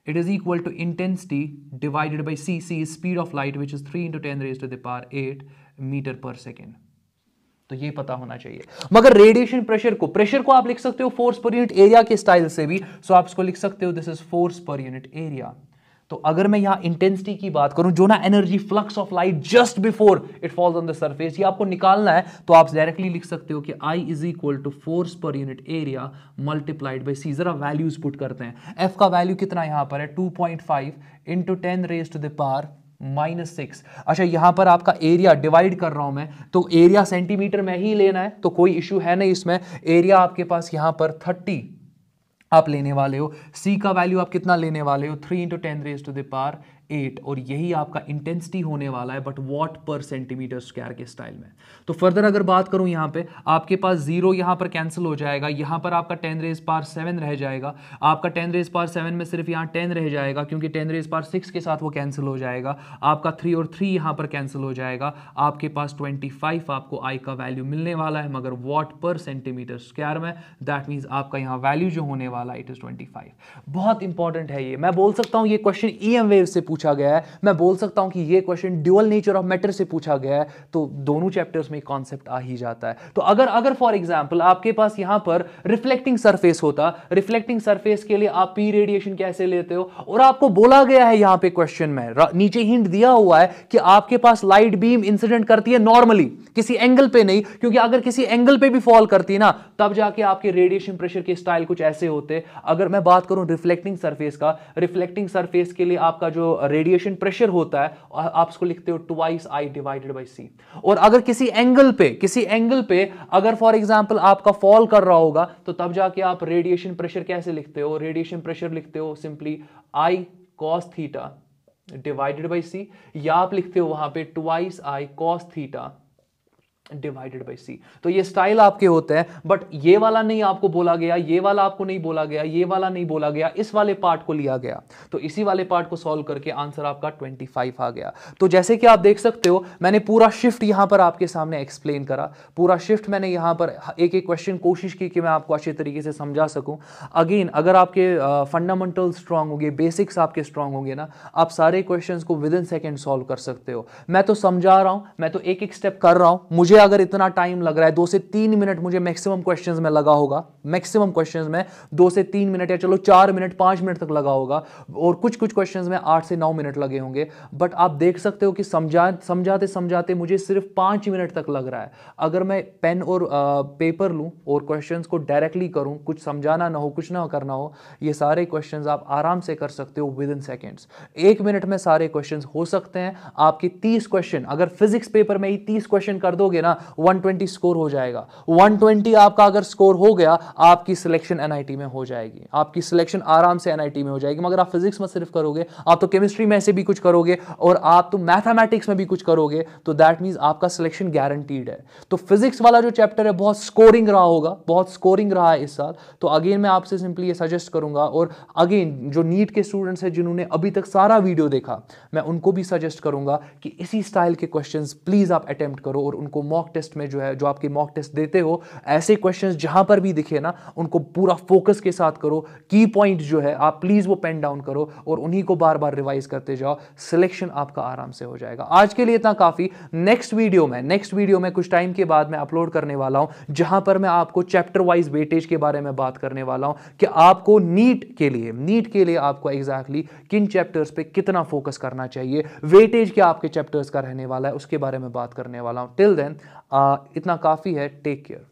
it is equal to intensity divided by c. c is speed of light, which is 3 × 10⁸ metre per second. तो ये पता होना चाहिए। मगर रेडिएशन प्रेशर को आप लिख सकते हो फोर्स पर यूनिट एरिया के स्टाइल से भी, सो आप इसको लिख सकते हो this is force per unit area. तो अगर मैं यहां इंटेंसिटी की बात करूं, जो ना energy flux of light just before it falls on the surface, ये आपको निकालना है, तो आप डायरेक्टली लिख सकते हो कि I is equal to force per unit area multiplied by C. जरा वैल्यूज पुट करते हैं। F का वैल्यू कितना यहां पर है, 2.5 × 10⁻⁻⁶। अच्छा, यहां पर आपका एरिया डिवाइड कर रहा हूं मैं, तो एरिया सेंटीमीटर में ही लेना है, तो कोई इश्यू है नहीं इसमें। एरिया आपके पास यहां पर 30 आप लेने वाले हो। सी का वैल्यू आप कितना लेने वाले हो, 3 × 10⁸ और यही आपका इंटेंसिटी होने वाला है, बट वॉट पर सेंटीमीटर स्क्वायर के स्टाइल में। तो फर्दर अगर बात करूं, यहां पे आपके पास 0 यहां पर कैंसिल हो जाएगा, यहां पर आपका 10⁻7 रह जाएगा, आपका 10⁻7 में सिर्फ यहां 10 रह जाएगा, क्योंकि 10⁻6 के साथ वो कैंसिल हो जाएगा। आपका 3 और 3 यहां पर कैंसिल हो जाएगा, आपके पास 25 आपको आई का वैल्यू मिलने वाला है, मगर वॉट पर सेंटीमीटर स्क्वायर में। दैट मीन्स आपका यहां वैल्यू जो होने वाला इट इज 25। बहुत इंपॉर्टेंट है ये। मैं बोल सकता हूं ये क्वेश्चन ईएम वेव से पूछा गया है, मैं बोल सकता हूं कि ये question dual nature of matter से पूछा गया है, तो दोनों चैप्टर्स में कॉन्सेप्ट आ ही जाता है। तो अगर फॉर एग्जांपल आपके पास यहां पर रिफ्लेक्टिंग सरफेस होता, रिफ्लेक्टिंग सरफेस के लिए आप पी रेडिएशन कैसे लेते हो, और आपको बोला गया है यहां पे क्वेश्चन में, नीचे हिंट दिया हुआ है कि आपके पास लाइट बीम इंसिडेंट करती है नॉर्मली, किसी एंगल पे नहीं, क्योंकि अगर किसी एंगल पे भी फॉल करती है ना, तब जाके आपके रेडिएशन प्रेशर के स्टाइल कुछ ऐसे होते। अगर मैं बात करूं रिफ्लेक्टिंग सरफेस का, रिफ्लेक्टिंग सरफेस के लिए आपका जो रेडिएशन प्रेशर होता है, आप उसको लिखते हो ट्वाइस आई डिवाइडेड बाई सी। और अगर किसी एंगल पे अगर फॉर एग्जांपल आपका फॉल कर रहा होगा तो तब जाके आप रेडिएशन प्रेशर कैसे लिखते हो? रेडिएशन प्रेशर लिखते हो simply I cos theta divided by C, या आप लिखते हो वहां पे twice I cos theta divided by C. तो ये स्टाइल आपके होते हैं, बट ये वाला नहीं आपको बोला गया, ये वाला आपको नहीं बोला गया, ये वाला नहीं बोला गया, इस वाले पार्ट को लिया गया। तो इसी वाले पार्ट को सॉल्व करके आंसर आपका 25 आ गया। तो जैसे कि आप देख सकते हो मैंने पूरा शिफ्ट यहां पर आपके सामने एक्सप्लेन करा, पूरा शिफ्ट मैंने यहां पर एक एक क्वेश्चन कोशिश की कि मैं आपको अच्छे तरीके से समझा सकूं। अगेन अगर आपके फंडामेंटल स्ट्रांग होंगे, बेसिक्स आपके स्ट्रांग होंगे ना, आप सारे क्वेश्चंस को विद इन सेकंड सॉल्व कर सकते हो। मैं तो समझा रहा हूं, मैं तो एक एक स्टेप कर रहा हूं। मुझे अगर इतना टाइम लग रहा है 2 से 3 मिनट मुझे मैक्सिमम क्वेश्चंस में लगा होगा, मैक्सिमम क्वेश्चंस में 2 से 3 मिनट या चलो 4 मिनट 5 मिनट तक लगा होगा, और कुछ कुछ क्वेश्चंस में 8 से 9 मिनट लगे होंगे। बट आप देख सकते हो कि समझाते समझाते मुझे सिर्फ 5 मिनट तक लग रहा है। अगर मैं पेन और पेपर लूं और क्वेश्चंस को डायरेक्टली करूं, कुछ समझाना ना हो, कुछ ना करना हो, ये सारे क्वेश्चंस आप आराम से कर सकते हो विद इन सेकेंड्स। 1 मिनट में सारे क्वेश्चंस हो सकते हैं। आपके 30 क्वेश्चन अगर फिजिक्स पेपर में ही 30 क्वेश्चन कर दोगे ना, 120 स्कोर हो जाएगा। 120 आपका अगर स्कोर हो गया, आपकी सिलेक्शन एनआईटी में हो जाएगी, आपकी सिलेक्शन आराम से एनआईटी में हो जाएगी। मगर आप फिजिक्स में सिर्फ करोगे, आप तो केमिस्ट्री में से भी कुछ करोगे और आप तो मैथमेटिक्स में भी कुछ करोगे, तो दैट मींस आपका सिलेक्शन गारंटीड है। तो फिजिक्स वाला जो चैप्टर है बहुत स्कोरिंग रहा होगा, बहुत स्कोरिंग रहा है इस साल। तो अगेन मैं आपसे सिंपली ये सजेस्ट करूंगा, और अगेन जो नीट के स्टूडेंट्स हैं जिन्होंने अभी तक सारा वीडियो देखा, मैं उनको भी सजेस्ट करूंगा कि इसी स्टाइल के क्वेश्चंस प्लीज आप अटेम्प्ट करो, और उनको मॉक टेस्ट में जो आपके मॉक टेस्ट देते हो, ऐसे क्वेश्चंस जहां पर भी दिखे ना, उनको पूरा फोकस के साथ करो। की पॉइंट जो है आप प्लीज वो पेन डाउन करो और उन्हीं को बार बार रिवाइज करते जाओ। सिलेक्शन आपका आराम से हो जाएगा। आज के लिए इतना काफी। नेक्स्ट वीडियो में कुछ टाइम के बाद मैं अपलोड करने वाला हूं, जहां पर मैं आपको चैप्टर वाइज वेटेज के बारे में बात करने वाला हूं कि आपको नीट के लिए आपको एग्जैक्टली किन चैप्टर्स पे कितना फोकस करना चाहिए, वेटेज क्या आपके चैप्टर्स का रहने वाला है, उसके बारे में बात करने वाला हूं। टिल देन इतना काफी है। Take care.